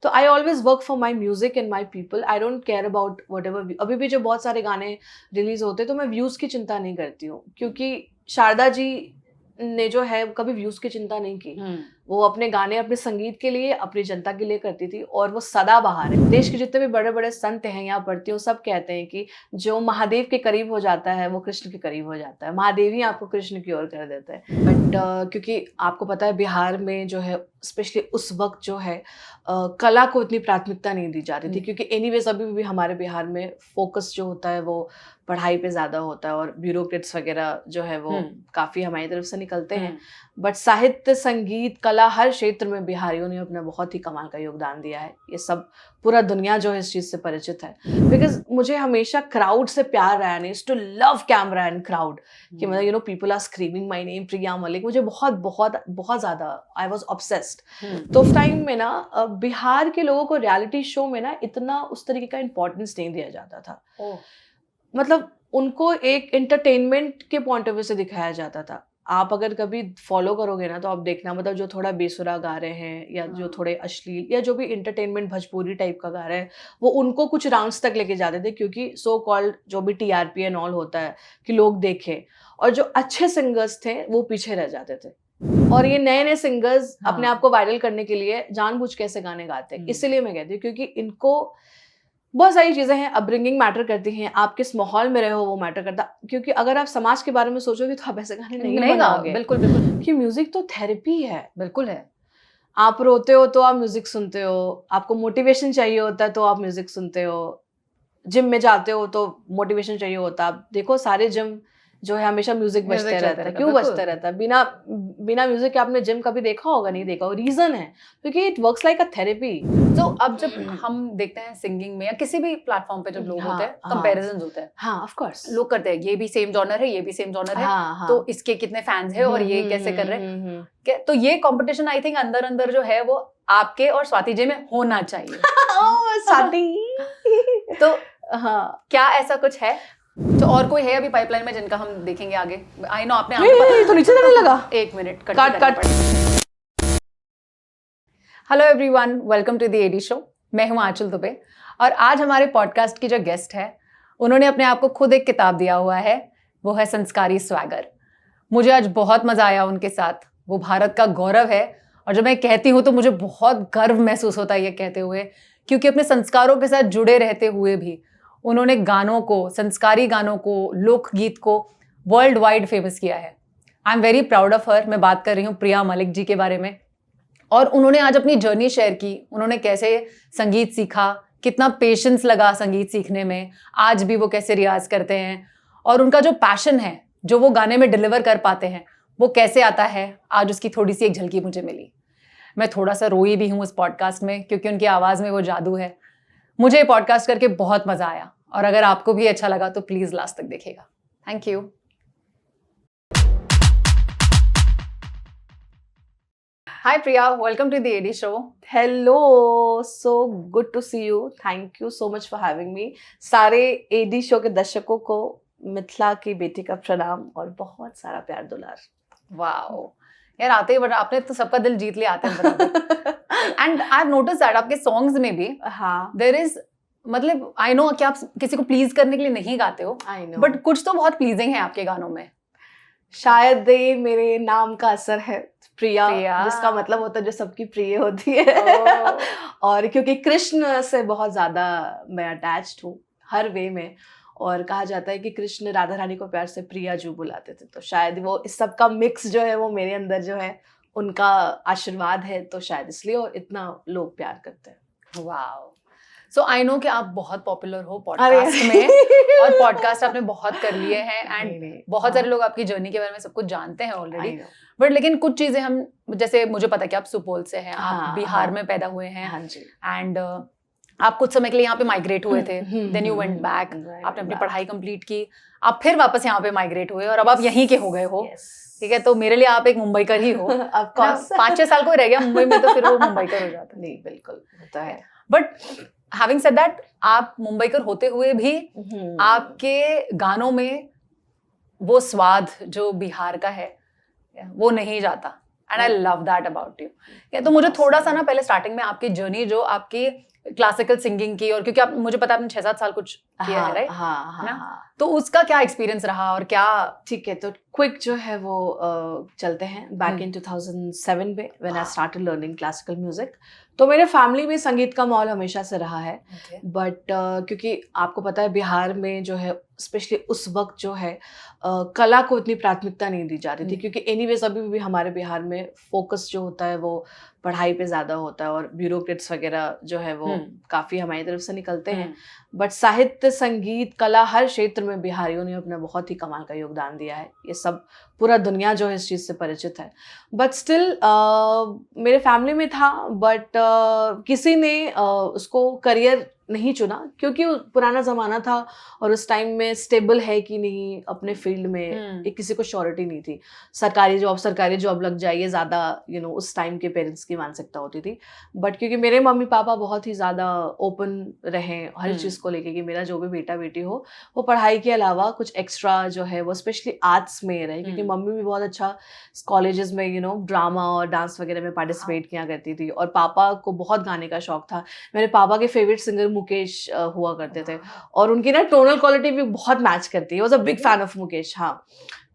तो I always work for my music and my people. I don't care about what ever. अभी भी जो बहुत सारे गाने रिलीज होते हैं तो मैं व्यूज की चिंता नहीं करती हूँ, क्योंकि शारदा जी ने जो है कभी व्यूज की चिंता नहीं की. वो अपने गाने अपने संगीत के लिए, अपनी जनता के लिए करती थी, और वो सदाबहार है. देश के जितने भी बड़े बड़े संत हैं, यहाँ पढ़ती हूँ, सब कहते हैं कि जो महादेव के करीब हो जाता है वो कृष्ण के करीब हो जाता है. महादेव ही आपको कृष्ण की ओर कर देता है. बट क्योंकि आपको पता है बिहार में जो है स्पेशली उस वक्त जो है कला को इतनी प्राथमिकता नहीं दी जाती थी, क्योंकि एनीवेज अभी भी हमारे बिहार में फोकस जो होता है वो पढ़ाई पे ज़्यादा होता है, और ब्यूरोक्रेट्स वगैरह जो है वो काफ़ी हमारी तरफ से निकलते हैं. बट साहित्य, संगीत, कला, हर क्षेत्र में बिहारियों ने अपना बहुत ही कमाल का योगदान दिया है. ये सब पूरा दुनिया जो है इस चीज़ से परिचित है. बिकॉज मुझे हमेशा क्राउड से प्यार रहा है, to love camera and crowd, कि मतलब you know people are screaming my name Priya Malik. मुझे बहुत बहुत बहुत ज़्यादा आई वॉज ऑब्सेस्ड. तो उस टाइम में ना बिहार के लोगों को रियलिटी शो में ना इतना उस तरीके का इम्पोर्टेंस नहीं दिया जाता था. मतलब उनको एक एंटरटेनमेंट के पॉइंट ऑफ व्यू से दिखाया जाता था. आप अगर कभी फॉलो करोगे ना तो आप देखना, मतलब जो थोड़ा बेसुरा गा रहे हैं या जो थोड़े अश्लील या जो भी इंटरटेनमेंट भोजपुरी टाइप का गा रहे हैं, वो उनको कुछ राउंड्स तक लेके जाते थे, क्योंकि सो कॉल्ड जो भी टीआरपी एंड ऑल होता है कि लोग देखें. और जो अच्छे सिंगर्स थे वो पीछे रह जाते थे. और ये नए नए सिंगर्स अपने आप को वायरल करने के लिए जानबूझ के ऐसे गाने गाते हैं. इसलिए मैं कहती हूँ क्योंकि इनको बहुत सारी चीज़ें हैं, अपब्रिंगिंग मैटर करती हैं, आप किस माहौल में रहे हो वो मैटर करता. क्योंकि अगर आप समाज के बारे में सोचोगे तो आप ऐसे गाने नहीं बनाओगे. बिल्कुल बिल्कुल. कि म्यूजिक तो थेरेपी है. बिल्कुल है. आप रोते हो तो आप म्यूजिक सुनते हो, आपको मोटिवेशन चाहिए होता है तो आप म्यूजिक सुनते हो, जिम में जाते हो तो मोटिवेशन चाहिए होता है. आप देखो सारे जिम जो है हमेशा म्यूजिक बजते रहता है. क्यों बजता रहता है? बिना म्यूजिक के आपने जिम कभी देखा होगा? नहीं देखा. रीजन है क्योंकि it works like a therapy. तो अब जब हम देखते हैं सिंगिंग में या किसी भी प्लेटफॉर्म पे जब लोग होते हैं, कंपैरिजन होते हैं. हाँ, ऑफ कोर्स लोग करते हैं, ये भी सेम जॉनर है, ये भी सेम जॉनर है, तो इसके कितने फैंस हैं और ये कैसे कर रहे हैं. तो ये कंपटीशन आई थिंक अंदर अंदर जो है वो आपके और स्वाति जी में होना चाहिए. स्वाति. तो हाँ, क्या ऐसा कुछ है? तो और कोई है अभी पाइपलाइन में जिनका हम देखेंगे आगे? आई नो आपने तो नीचे जाने लगा. एक minute, cut. Hello everyone, welcome to the AD show. मैं हूं आंचल दुबे और आज हमारे पॉडकास्ट की जो गेस्ट है उन्होंने अपने आप को खुद एक किताब दिया हुआ है, वो है संस्कारी स्वैगर. मुझे आज बहुत मजा आया उनके साथ. वो भारत का गौरव है और जब मैं कहती हूँ तो मुझे बहुत गर्व महसूस होता है ये कहते हुए, क्योंकि अपने संस्कारों के साथ जुड़े रहते हुए भी उन्होंने गानों को, संस्कारी गानों को, लोकगीत को वर्ल्ड वाइड फेमस किया है. I am very proud of her. मैं बात कर रही हूँ प्रिया मलिक जी के बारे में. और उन्होंने आज अपनी जर्नी शेयर की. उन्होंने कैसे संगीत सीखा, कितना पेशेंस लगा संगीत सीखने में, आज भी वो कैसे रियाज करते हैं, और उनका जो पैशन है जो वो गाने में डिलीवर कर पाते हैं वो कैसे आता है, आज उसकी थोड़ी सी एक झलकी मुझे मिली. मैं थोड़ा सा रोई भी हूँ इस पॉडकास्ट में क्योंकि उनकी आवाज़ में वो जादू है. मुझे ये पॉडकास्ट करके बहुत मज़ा आया और अगर आपको भी अच्छा लगा तो प्लीज़ लास्ट तक देखिएगा. Thank you. Hi Priya, welcome to the AD show. Hello, so good to see you. Thank you so much for having me. सारे AD show के दर्शकों को मिथिला की बेटी का प्रणाम और बहुत सारा प्यार दुलार. वाओ यार, आते ही बड़ा आपने तो सबका दिल जीत लिया आते हैं. And I have noticed that आपके सॉन्ग्स में भी देयर इज, मतलब आई नो कि आप किसी को प्लीज करने के लिए नहीं गाते हो, बट कुछ तो बहुत प्लीजिंग है आपके गानों में. शायद ये मेरे नाम का असर है, प्रिया, जिसका मतलब होता है जो सबकी प्रिय होती है. और क्योंकि कृष्ण से बहुत ज्यादा मैं अटैच्ड हूँ हर वे में, और कहा जाता है कि कृष्ण राधा रानी को प्यार से प्रिया जू बुलाते थे, तो शायद वो इस सब का मिक्स जो है वो मेरे अंदर जो है उनका आशीर्वाद है, तो शायद इसलिए और इतना लोग प्यार करते हैं. वाओ. सो आई नो कि आप बहुत पॉपुलर हो पॉडकास्ट में और पॉडकास्ट आपने बहुत कर लिए हैं एंड बहुत सारे लोग आपकी जर्नी के बारे में सब कुछ जानते हैं ऑलरेडी. बट लेकिन कुछ चीजें हम, जैसे मुझे पता है कि आप सुपौल से हैं, आप बिहार में पैदा हुए हैं, एंड आप कुछ समय के लिए यहाँ पे माइग्रेट हुए थे, देन यू वेंट बैक, आपने अपनी पढ़ाई कंप्लीट की, आप फिर वापस यहाँ पे माइग्रेट हुए और अब आप यहीं के हो गए हो. ठीक है, तो मेरे लिए आप एक मुंबईकर ही हो. 5-6 साल को रह गया मुंबई में तो फिर वो मुंबईकर हो जाता है. नहीं, बिल्कुल होता है. बट हैविंग सेड दैट, आप मुंबईकर होते हुए भी आपके गानों में वो स्वाद जो बिहार का है वो नहीं जाता. And I love that about you. तो मुझे थोड़ा सा ना पहले स्टार्टिंग में आपकी जर्नी जो आपकी क्लासिकल सिंगिंग की, और क्योंकि आप मुझे पता है आपने 6-7 साल कुछ किया है, राइट? हाँ, तो उसका क्या एक्सपीरियंस रहा और क्या? ठीक है, तो क्विक जो है वो चलते हैं बैक इन 2007 में when I started learning classical music. तो मेरे फैमिली में संगीत का माहौल हमेशा से रहा है, बट क्योंकि आपको पता है बिहार में जो है स्पेशली उस वक्त जो है कला को इतनी प्राथमिकता नहीं दी जा रही थी, क्योंकि एनीवेज अभी भी हमारे बिहार में फोकस जो होता है वो पढ़ाई पे ज़्यादा होता है, और ब्यूरोक्रेट्स वगैरह जो है वो काफ़ी हमारी तरफ से निकलते हैं। बट साहित्य, संगीत, कला, हर क्षेत्र में बिहारियों ने अपना बहुत ही कमाल का योगदान दिया है। ये सब पूरा दुनिया जो है इस चीज़ से परिचित है। बट स्टिल मेरे फैमिली में था, बट किसी ने उसको करियर नहीं चुना, क्योंकि पुराना ज़माना था और उस टाइम में स्टेबल है कि नहीं अपने फील्ड में एक किसी को श्योरिटी नहीं थी। सरकारी जॉब लग जाए, ये ज़्यादा उस टाइम के पेरेंट्स की मानसिकता होती थी। बट क्योंकि मेरे मम्मी पापा बहुत ही ज़्यादा ओपन रहे हर चीज़ को लेके कि मेरा जो भी बेटा बेटी हो वो पढ़ाई के अलावा कुछ एक्स्ट्रा जो है वो स्पेशली आर्ट्स में रहे, क्योंकि मम्मी भी बहुत अच्छा कॉलेजेस में ड्रामा और डांस वगैरह में पार्टिसिपेट किया करती थी, और पापा को बहुत गाने का शौक था। मेरे पापा के फेवरेट सिंगर मुकेश हुआ करते थे, और उनकी ना टोनल क्वालिटी भी बहुत मैच करती है। Was a big fan of Mukesh. हाँ,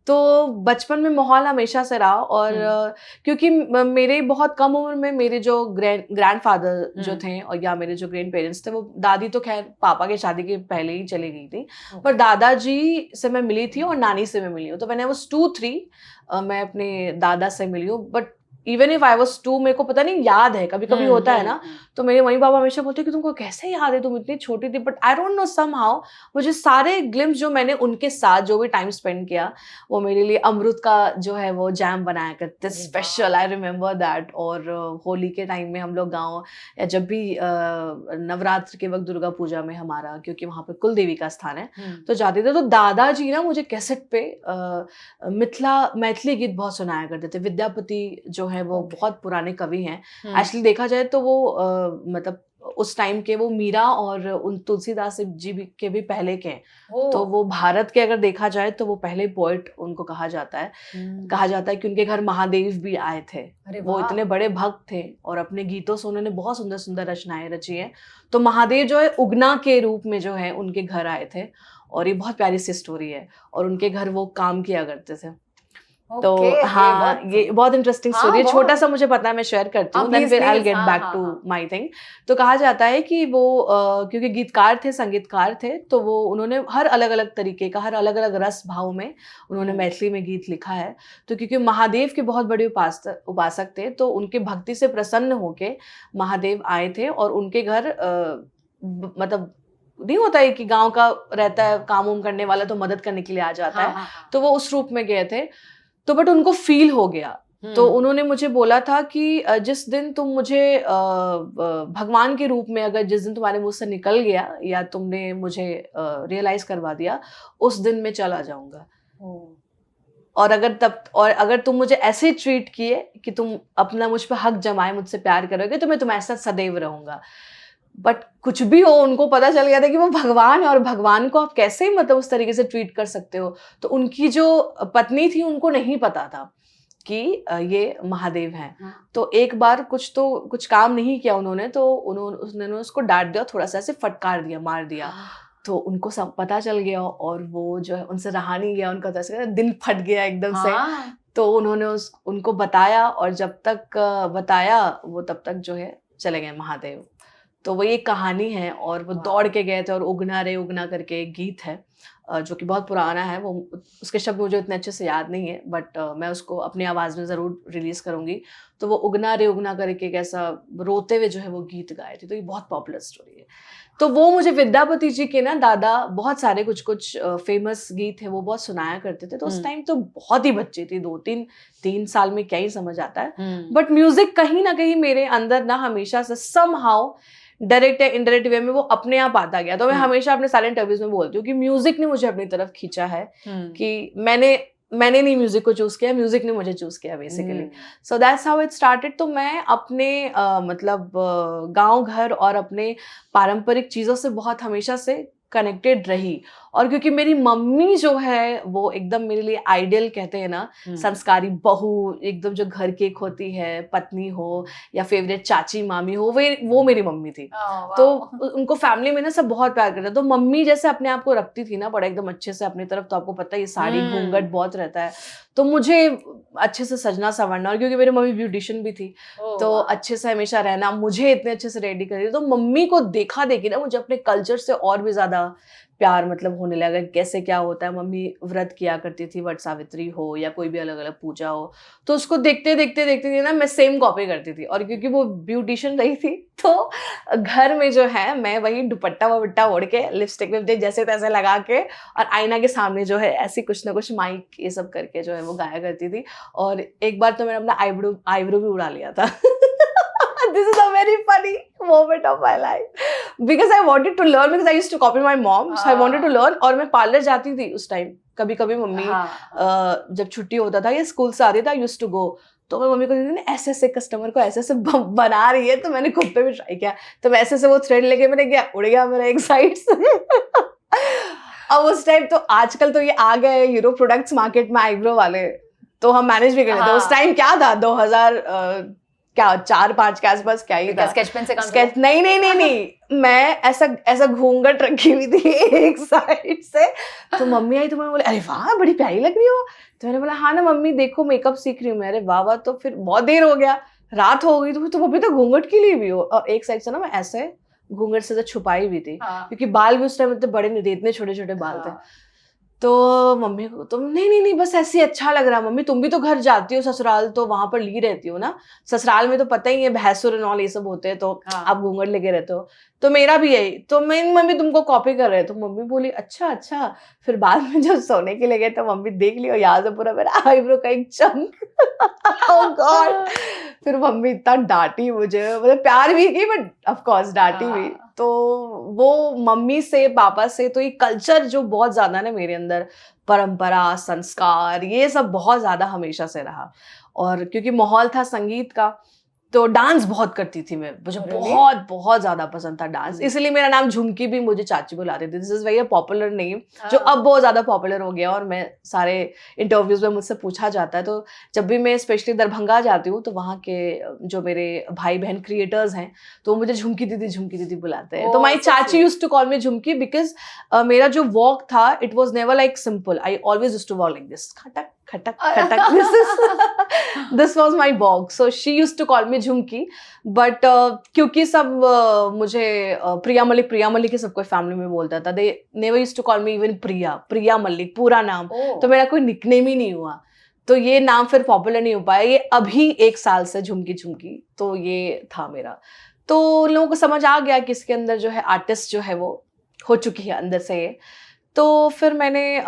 तो बचपन में माहौल हमेशा से रहा, और क्योंकि मेरे बहुत कम उम्र में मेरे जो ग्रैंडफादर जो थे और या मेरे जो ग्रैंड पेरेंट्स थे, वो दादी तो खैर पापा के शादी के पहले ही चली गई थी, पर दादाजी से मैं मिली थी और नानी से मैं मिली हूँ। तो मैंने वो 2-3 मैं अपने दादा से मिली हूँ। But even if I was 2, मेरे को पता नहीं याद है, कभी कभी होता है ना, तो मेरे मम्मी पापा हमेशा बोलते कि तुमको कैसे याद है, तुम इतनी छोटी थी। But I don't know, somehow मुझे सारे ग्लिम्स जो मैंने उनके साथ जो भी टाइम स्पेंड किया, वो मेरे लिए अमृत का जो है वो जैम बनाया करते स्पेशल, आई रिमेम्बर दैट। और होली के टाइम में हम लोग गाँव, या जब भी नवरात्र के वक्त दुर्गा पूजा में हमारा, क्योंकि वहाँ पे कुल देवी का स्थान है, तो जाते थे, तो दादाजी ना मुझे कैसेट पे मैथिली गीत बहुत सुनाया करते थे। विद्यापति जो है वो बहुत पुराने कवि हैं। एक्चुअली देखा जाए तो वो मतलब उस टाइम के वो मीरा और उन तुलसीदास जी के भी पहले के हैं। तो वो भारत के अगर देखा जाए तो वो पहले पोएट उनको कहा जाता है। कि उनके घर महादेव भी आए थे। वो इतने बड़े भक्त थे और अपने गीतों से उन्होंने बहुत सुंदर सुंदर रचनाएं रची हैं। तो महादेव जो है उगना के रूप में जो है उनके घर आए थे, और ये बहुत प्यारी सी स्टोरी है, और उनके घर वो काम किया करते थे। तो हाँ, ये बहुत इंटरेस्टिंग स्टोरी है। छोटा सा मुझे पता है, मैं शेयर करती हूँ, देन फिर I will get back to my thing. तो कहा जाता है कि वो क्योंकि गीतकार थे, संगीतकार थे, तो वो उन्होंने हर अलग अलग तरीके का, हर अलग अलग रस भाव में उन्होंने मैथिली में गीत लिखा है। तो क्योंकि महादेव के बहुत बड़े उपासक थे, तो उनके भक्ति से प्रसन्न होके महादेव आए थे, और उनके घर मतलब नहीं होता है कि गाँव का रहता है काम उम करने वाला, तो मदद करने के लिए आ जाता है। तो वो उस रूप में गए थे। तो बट उनको फील हो गया, तो उन्होंने मुझे बोला था कि जिस दिन तुम मुझे भगवान के रूप में, अगर जिस दिन तुम्हारे मुंह से निकल गया या तुमने मुझे रियलाइज करवा दिया, उस दिन मैं चला जाऊंगा। और अगर तुम मुझे ऐसे ट्रीट किए कि तुम अपना मुझ पर हक जमाए, मुझसे प्यार करोगे, तो मैं तुम्हारे साथ सदैव रहूंगा। बट कुछ भी हो, उनको पता चल गया था कि वो भगवान है, और भगवान को आप कैसे मतलब उस तरीके से ट्रीट कर सकते हो। तो उनकी जो पत्नी थी उनको नहीं पता था कि ये महादेव हैं। तो एक बार कुछ काम नहीं किया उन्होंने, तो उन्होंने उसको डांट दिया, थोड़ा सा ऐसे फटकार दिया, मार दिया। तो उनको सब पता चल गया, और वो जो है उनसे रहा नहीं गया, उनका तो दिल फट गया एकदम से। तो उन्होंने उनको बताया, और जब तक बताया वो तब तक जो है चले गए महादेव। तो वो एक कहानी है, और वो दौड़ के गए थे, और उगना रे उगना करके एक गीत है जो कि बहुत पुराना है। वो उसके शब्द मुझे इतने अच्छे से याद नहीं है, बट मैं उसको अपनी आवाज़ में ज़रूर रिलीज़ करूँगी। तो वो उगना रे उगना करके कैसा रोते हुए जो है वो गीत गाए थे। तो ये बहुत पॉपुलर स्टोरी है। तो वो मुझे विद्यापति जी के ना दादा बहुत सारे कुछ फेमस गीत है वो बहुत सुनाया करते थे। तो उस टाइम तो बहुत ही बच्ची थी, 2-3 साल में क्या ही समझ आता है। बट म्यूजिक कहीं ना कहीं मेरे अंदर ना हमेशा से समहाउ डायरेक्ट या इनडायरेक्ट वे में वो अपने आप आता गया। तो मैं हमेशा अपने साइलेंट इंटरव्यूज में बोलती हूँ कि म्यूजिक ने मुझे अपनी तरफ खींचा है, कि मैंने नहीं म्यूजिक को चूज किया, म्यूजिक ने मुझे चूज किया basically. So that's how it started. तो मैं अपने मतलब गांव घर और अपने पारंपरिक चीज़ों से बहुत हमेशा से कनेक्टेड रही। और क्योंकि मेरी मम्मी जो है वो एकदम मेरे लिए आइडियल कहते हैं ना, संस्कारी बहू, एकदम जो घर की एक होती है, पत्नी हो या फेवरेट चाची मामी हो, वो मेरी मम्मी थी। तो उनको फैमिली में ना सब बहुत प्यार करते, तो मम्मी जैसे अपने आप को रखती थी ना बड़ा एकदम अच्छे से अपनी तरफ, तो आपको पता है ये साड़ी घूंघट बहुत रहता है, तो मुझे अच्छे से सजना संवरना, और क्योंकि मेरी मम्मी ब्यूटिशियन भी थी तो अच्छे से हमेशा रहना, मुझे इतने अच्छे से रेडी कर, तो मम्मी को देखा देखी ना मुझे अपने कल्चर से और भी ज्यादा प्यार मतलब होने लगा, कैसे क्या होता है। मम्मी व्रत किया करती थी, वट सावित्री हो या कोई भी अलग अलग पूजा हो, तो उसको देखते देखते ना मैं सेम कॉपी करती थी। और क्योंकि वो ब्यूटिशियन रही थी तो घर में जो है मैं वही दुपट्टा वुपट्टा ओढ़ के लिपस्टिक विपस्टिक जैसे तैसे लगा के और आईना के सामने जो है ऐसी कुछ ना कुछ माइक ये सब करके जो है वो गाया करती थी। और एक बार तो मैंने अपना आईब्रो भी उड़ा लिया था। This is a very funny moment of my life because I wanted to learn, because I used to copy my mom, so I wanted to learn। और मैं पार्लर जाती थी उस टाइम, कभी कभी मम्मी जब छुट्टी होता था या स्कूल से आती था, I used to go, तो मैं मम्मी को देखती थी ऐसे ऐसे कस्टमर को ऐसे ऐसे बना रही है, तो मैंने खुद पे भी ट्राई किया, तो मैं ऐसे ऐसे वो थ्रेड लेके मैंने क्या उड़ गया मेरा एक साइड से। अब उस टाइम तो आजकल तो ये आ गए यूरो प्रोडक्ट्स मार्केट में आईब्रो वाले, तो हम मैनेज भी कर लेते। उस टाइम क्या था 2000 क्या 4-5 के आसपास क्या ही था, स्केच पेन से स्केच नहीं मैं ऐसा घूंघट रखी हुई थी एक साइड से। तो मम्मी आई तो मैं बोले अरे वाह बड़ी प्यारी लग रही हो, तो मैंने बोला हाँ ना मम्मी देखो मेकअप सीख रही हूँ मैं। अरे वाह वाह, तो फिर बहुत देर हो गया, रात हो गई, तो तुम अभी तो घूंघट के लिए भी हो। और एक साइड से ना मैं ऐसे घूंघट से छुपाई भी थी क्योंकि बाल भी उस टाइम इतने बड़े नहीं थे, इतने छोटे छोटे बाल थे। तो मम्मी को तो नहीं बस ऐसे अच्छा लग रहा है। मम्मी तुम भी तो घर जाती हो ससुराल, तो वहां पर ली रहती हो ना, ससुराल में तो पता ही है भैंसुर और ये सब होते हैं, तो आप घूंघट लेके रहते हो, तो मेरा भी यही। तो मैं मम्मी तुमको कॉपी कर रहे, तो मम्मी बोली अच्छा। फिर बाद में जब सोने के लिए गए तो मम्मी देख लियो यहाँ से पूरा मेरा आईब्रो का एक चंक। ओह गॉड। फिर मम्मी इतना डांटी मुझे, मतलब प्यार भी की बट ऑफ कोर्स डांटी भी। तो वो मम्मी से पापा से तो ये कल्चर जो बहुत ज्यादा ना मेरे अंदर, परंपरा संस्कार ये सब बहुत ज्यादा हमेशा से रहा। और क्योंकि माहौल था संगीत का, तो डांस बहुत करती थी मैं, मुझे बहुत ज्यादा पसंद था डांस, इसलिए मेरा नाम झुमकी भी मुझे चाची बुलाते थे। This is very popular name जो अब बहुत ज्यादा पॉपुलर हो गया, और मैं सारे इंटरव्यूज में मुझसे पूछा जाता है। तो जब भी मैं स्पेशली दरभंगा जाती हूँ तो वहाँ के जो मेरे भाई बहन क्रिएटर्स हैं तो मुझे झुमकी दीदी बुलाते हैं। तो माई चाची used to call me Jhumki because मेरा जो वॉक था it was never like simple, I always used to walk like this, खटक this was my walk, so she used to call me Jhumki. But क्योंकि सब मुझे प्रिया मलिक ही सब कोई फैमिली में बोलता था, they never used to call me even प्रिया मलिक पूरा नाम, तो मेरा कोई निकनेम ही नहीं हुआ, तो ये नाम फिर पॉपुलर नहीं हो पाया। ये अभी 1 साल से झुमकी, तो ये था मेरा। तो लोगों को समझ आ गया कि इसके अंदर जो है आर्टिस्ट जो है वो हो चुकी है अंदर से ये। तो फिर मैंने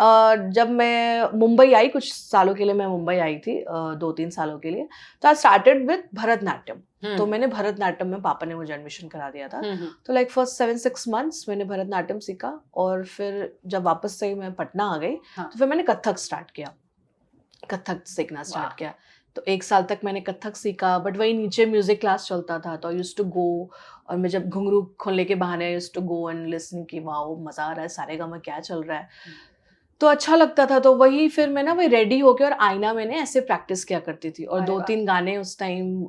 जब मैं मुंबई आई, कुछ सालों के लिए मैं मुंबई आई थी 2-3 सालों के लिए, तो आई स्टार्टेड विद भरतनाट्यम। तो मैंने भरतनाट्यम में पापा ने मुझे एडमिशन करा दिया था। तो लाइक फर्स्ट 7-6 मंथ्स मैंने भरतनाट्यम सीखा, और फिर जब वापस से मैं पटना आ गई तो फिर मैंने कथक सीखना स्टार्ट किया। तो 1 साल तक मैंने कथक सीखा, बट वही नीचे म्यूजिक क्लास चलता था, तो आई यूज्ड टू गो, और मैं जब घुंघरू खोलने के बहाने I used to go and listen कि वाओ मजा आ रहा है, सारेगामा क्या चल रहा है, तो अच्छा लगता था। तो वही फिर मैं ना वही रेडी होके और आईना मैंने ऐसे प्रैक्टिस किया करती थी। और 2-3 गाने उस टाइम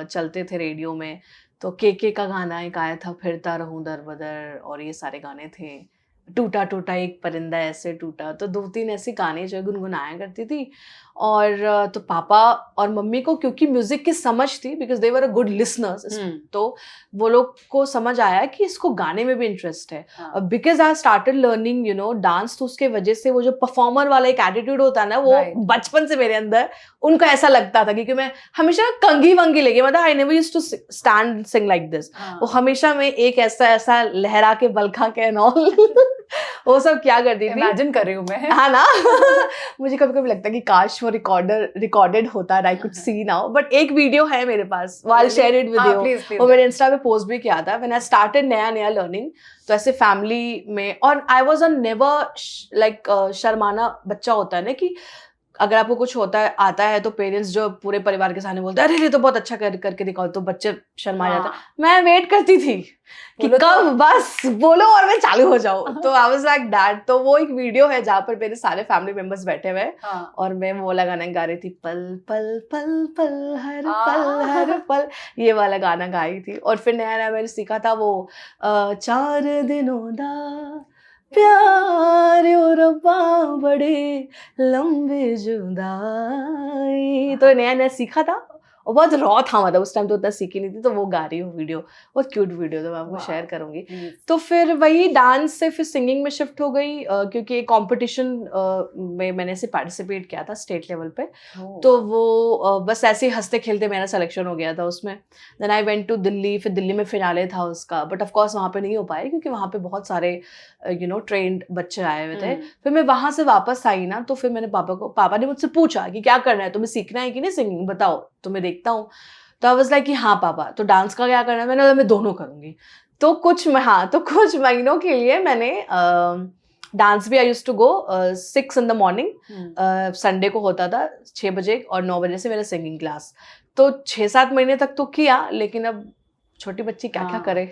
चलते थे रेडियो में, तो के का गाना एक आया था, फिरता रहूं दर बदर, और ये सारे गाने थे, टूटा टूटा एक परिंदा ऐसे टूटा, तो 2-3 ऐसे गाने जो गुनगुनाया करती थी। और तो पापा और मम्मी को क्योंकि म्यूजिक की समझ थी, because they were a good listeners, तो वो लोग को समझ आया कि इसको गाने में भी इंटरेस्ट है। और because I started learning dance, तो उसके वजह से वो जो परफॉर्मर वाला एक एटीट्यूड होता है ना, वो बचपन से मेरे अंदर उनको ऐसा लगता था, क्योंकि मैं हमेशा कंगी वंगी लगी, मतलब I never used to stand sing like this. वो हमेशा मैं एक ऐसा लहरा के बलखा के एंड ऑल वो सब क्या करती थी, इमेजिन कर रही हूँ मैं, हाँ ना। मुझे कभी कभी लगता है कि काश वो रिकॉर्डेड होता, I could see now. But एक वीडियो है मेरे पास, I share it with you, वो मेरे इंस्टा पे पोस्ट भी किया था। व्हेन आई स्टार्टेड नया लर्निंग, तो ऐसे फैमिली में, और I was a never like शर्माना बच्चा होता है ना, कि अगर आपको कुछ होता है आता है तो पेरेंट्स जो पूरे परिवार के सामने बोलते हैं अरे ये तो बहुत अच्छा करके दिखाओ, तो बच्चे शर्मा जाते हैं। मैं वेट करती थी कि कब बस बोलो और मैं चालू हो जाऊं। तो आई वाज लाइक दैट। तो वो एक वीडियो है जहाँ पर मेरे सारे फैमिली मेंबर्स बैठे हुए और मैं वो वाला गाना गा रही थी, पल पल पल पल हर पल, ये वाला गाना गाई थी। और फिर नया नया मैंने सीखा था वो 4 दिनों दा प्यार ओ रब्बा बड़े लंबे जुदाई, तो नया नया सीखा था और बहुत रॉ था, मतलब उस टाइम तो उतना सीखी नहीं थी। तो वो गा रही हूँ वीडियो, बहुत क्यूट वीडियो, तो मैं आपको शेयर करूंगी। तो फिर वही डांस से फिर सिंगिंग में शिफ्ट हो गई, क्योंकि एक कॉम्पिटिशन में मैंने से पार्टिसिपेट किया था स्टेट लेवल पे। तो वो बस ऐसे ही हंसते खेलते मेरा सिलेक्शन हो गया था उसमें। Then I went to Delhi, फिर दिल्ली में फिनाले था उसका, बट ऑफ कोर्स वहाँ पे नहीं हो पाए क्योंकि वहाँ पे बहुत सारे ट्रेंड बच्चे आए हुए थे। फिर मैं वहाँ से वापस आई ना, तो फिर मैंने पापा ने मुझसे पूछा कि क्या करना है, तुम्हें सीखना है कि नहीं सिंगिंग, बताओ तो मैं देखता हूँ। तो आई वाज लाइक कि हाँ पापा, तो डांस का क्या करना है, मैंने बोला मैं दोनों करूँगी। तो कुछ महीनों के लिए मैंने डांस भी I used to go 6 in the morning, Sunday को होता था 6 बजे, और 9 बजे से मेरा सिंगिंग क्लास। तो 6-7 महीने तक तो किया, लेकिन अब छोटी बच्ची क्या क्या करे,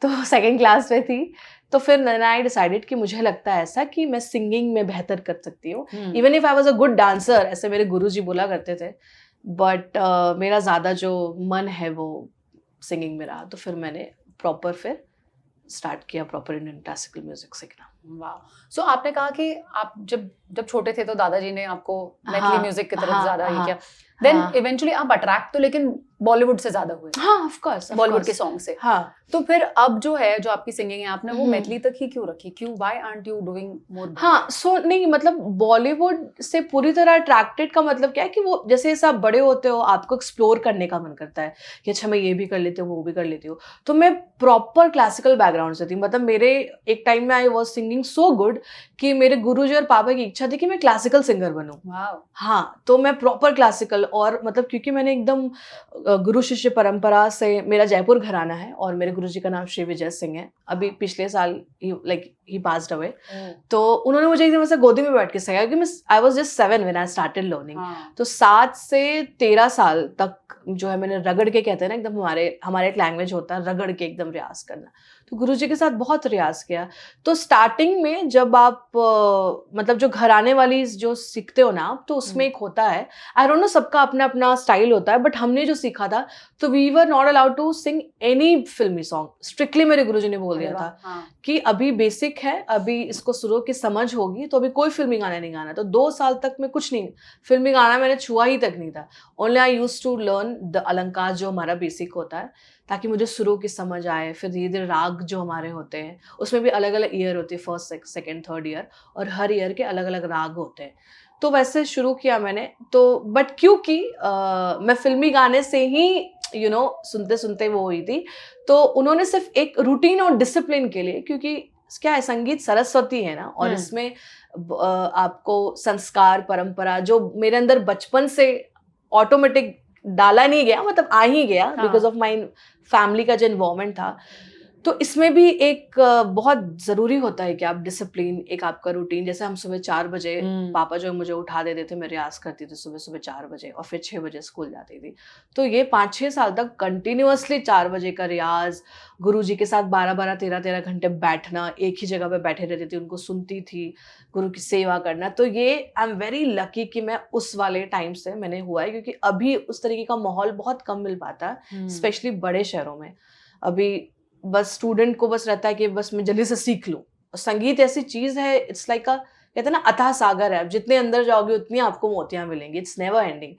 तो 2nd क्लास में थी। तो फिर आई डिसाइडेड कि मुझे लगता है ऐसा कि मैं सिंगिंग में बेहतर कर सकती हूँ, even if I was a good dancer, ऐसे मेरे गुरुजी बोला करते थे, बट मेरा ज़्यादा जो मन है वो सिंगिंग में रहा। तो फिर मैंने प्रॉपर फिर स्टार्ट किया प्रॉपर इंडियन क्लासिकल म्यूजिक सीखना। वाह। सो आपने कहा कि आप जब छोटे थे तो दादाजी ने आपको मैथिली म्यूजिक की तरफ ज्यादा ये किया, देन इवेंचुअली आप अट्रैक्ट तो लेकिन बॉलीवुड से ज्यादा हुए। हाँ ऑफ कोर्स, बॉलीवुड के सॉन्ग से। हाँ। तो फिर अब जो है, जो आपकी सिंगिंग है, आपने वो मैथिली तक ही क्यों रखी? क्यों, why aren't you doing more? हाँ, सो नहीं, मतलब बॉलीवुड से पूरी तरह अट्रैक्टेड का मतलब क्या है कि वो जैसे जैसे आप बड़े होते हो आपको एक्सप्लोर करने का मन करता है कि अच्छा मैं ये भी कर लेती हूँ, वो भी कर लेती हूँ। तो मैं प्रॉपर क्लासिकल बैकग्राउंड से थी, मतलब मेरे एक टाइम में I was singing so good कि मेरे गुरुजी और पापा की इच्छा थी कि मैं क्लासिकल सिंगर बनूं। हाँ, तो मैं प्रॉपर क्लासिकल, और मतलब क्योंकि मैंने एकदम गुरु शिष्य परंपरा से, मेरा जयपुर घराना है और मेरे गुरुजी का नाम श्री विजय सिंह है। अभी पिछले साल ही पास्ड अवे। तो उन्होंने मुझे एकदम ऐसे गोदी में बैठ के सिखाया, क्योंकि I was just 7 when I started learning. तो 7 से 13 साल तक जो है मैंने रगड़ के, कहते हैं ना एकदम, हमारे एक लैंग्वेज होता है रगड़ के एकदम रियाज करना, तो गुरुजी के साथ बहुत रियाज किया। तो स्टार्टिंग में जब आप मतलब जो घराने वाली जो सीखते हो ना आप, तो उसमें एक होता है, आई डोंट नो, सबका अपना अपना स्टाइल होता है, बट हमने जो सीखा था, तो we were not allowed to sing any फिल्मी सॉन्ग। स्ट्रिक्टली मेरे गुरुजी ने बोल दिया था कि अभी बेसिक है, अभी इसको शुरू की समझ होगी, तो अभी कोई फिल्मी गाना नहीं गाना। तो 2 साल तक मैं कुछ नहीं, फिल्मी गाना मैंने छुआ ही तक नहीं था। Only I used to learn the अलंकार, जो हमारा बेसिक होता है, ताकि मुझे सुरों की समझ आए। फिर धीरे धीरे राग जो हमारे होते हैं, उसमें भी अलग अलग ईयर होती है, 1st, 2nd, 3rd ईयर, और हर ईयर के अलग अलग राग होते हैं। तो वैसे शुरू किया मैंने। तो बट क्योंकि मैं फिल्मी गाने से ही सुनते सुनते वो हुई थी, तो उन्होंने सिर्फ एक रूटीन और डिसिप्लिन के लिए, क्योंकि क्या है, संगीत सरस्वती है ना, और इसमें आपको संस्कार परंपरा जो मेरे अंदर बचपन से ऑटोमेटिक डाला नहीं गया, मतलब आ ही गया, बिकॉज ऑफ माई फैमिली का जो इन्वॉल्वमेंट था। तो इसमें भी एक बहुत ज़रूरी होता है कि आप डिसिप्लिन, एक आपका रूटीन, जैसे हम सुबह 4 बजे पापा जो मुझे उठा देते थे, मैं रियाज करती थी सुबह सुबह 4 बजे, और फिर 6 बजे स्कूल जाती थी। तो ये 5-6 साल तक कंटिन्यूअसली 4 बजे का रियाज, गुरुजी के साथ 12-12, 13-13 घंटे बैठना, एक ही जगह पे बैठे रहती थी, उनको सुनती थी, गुरु की सेवा करना। तो ये आई एम वेरी लकी कि मैं उस वाले टाइम से मैंने हुआ है, क्योंकि अभी उस तरीके का माहौल बहुत कम मिल पाता है, स्पेशली बड़े शहरों में। अभी बस स्टूडेंट को बस रहता है कि बस मैं जल्दी से सीख लूं। और संगीत ऐसी चीज है, इट्स लाइक कहते हैं ना, अथाह सागर है, आप जितने अंदर जाओगे उतनी आपको मोतियां मिलेंगी, इट्स नेवर एंडिंग।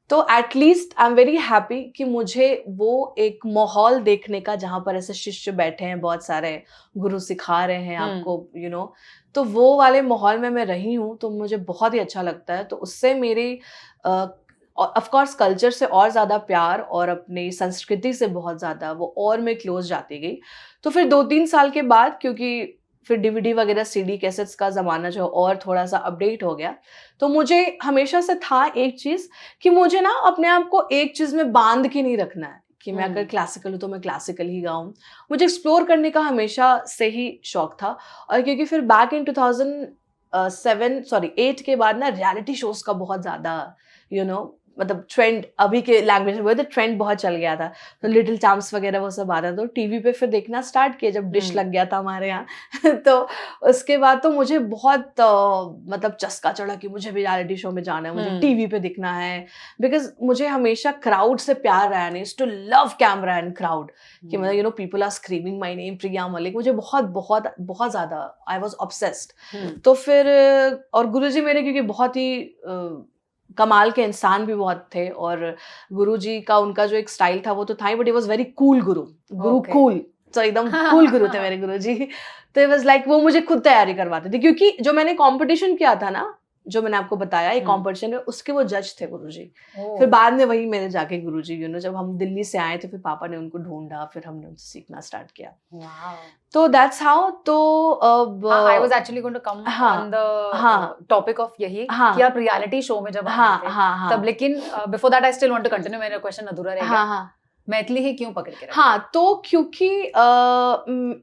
तो at least I am very happy कि मुझे वो एक माहौल देखने का, जहाँ पर ऐसे शिष्य बैठे हैं, बहुत सारे गुरु सिखा रहे हैं आपको, तो वो वाले माहौल में मैं रही हूँ, तो मुझे बहुत ही अच्छा लगता है। तो उससे मेरी ऑफ कोर्स कल्चर से और ज़्यादा प्यार, और अपनी संस्कृति से बहुत ज़्यादा वो और मैं क्लोज जाती गई। तो फिर 2-3 साल के बाद, क्योंकि फिर DVD वगैरह, CD कैसेट्स का ज़माना जो और थोड़ा सा अपडेट हो गया, तो मुझे हमेशा से था एक चीज़ कि मुझे ना अपने आप को एक चीज़ में बांध के नहीं रखना है कि मैं अगर क्लासिकल हूँ तो मैं क्लासिकल ही गाऊँ। मुझे एक्सप्लोर करने का हमेशा से ही शौक था। और क्योंकि फिर बैक इन 8 के बाद ना रियलिटी शोज का बहुत ज्यादा मतलब ट्रेंड, अभी के लैंग्वेज में तो ट्रेंड बहुत चल गया था, तो लिटिल चैम्प्स वगैरह वो सब आता था, तो टीवी पे फिर देखना स्टार्ट किया जब डिश लग गया था हमारे यहाँ तो उसके बाद तो मुझे बहुत मतलब चस्का चढ़ा कि मुझे भी रियलिटी शो में जाना है, मुझे टीवी पे दिखना है, बिकॉज मुझे हमेशा क्राउड से प्यार रहा है, to love camera and crowd, कि मतलब people are screaming my name Priya Malik, मुझे बहुत बहुत बहुत ज्यादा आई वाज ऑब्सेस्ड। तो फिर और गुरुजी मेरे क्योंकि बहुत ही कमाल के इंसान भी बहुत थे, और गुरुजी का उनका जो एक स्टाइल था वो तो था ही, but it was very cool गुरु कूल, तो एकदम कूल गुरु थे मेरे गुरुजी। तो इट वाज लाइक वो मुझे खुद तैयारी करवाते थे, क्योंकि जो मैंने कंपटीशन किया था ना, जो मैंने आपको बताया एक कंपटीशन में, उसके वो जज थे गुरुजी। फिर बाद में वही मेरे जाके गुरुजी जब हम दिल्ली से आए थे, फिर पापा ने उनको ढूंढा, फिर हमने उनसे सीखना स्टार्ट किया। तो दैट्स हाउ। तो I was actually going to come on the topic of यही कि आप रियलिटी शो में जब आए थे तब, लेकिन before that I still want to continue, मेरा क्वेश्चन अधूरा रह गया। मैथिली ही क्यों पकड़ के रखा? हाँ, तो क्योंकि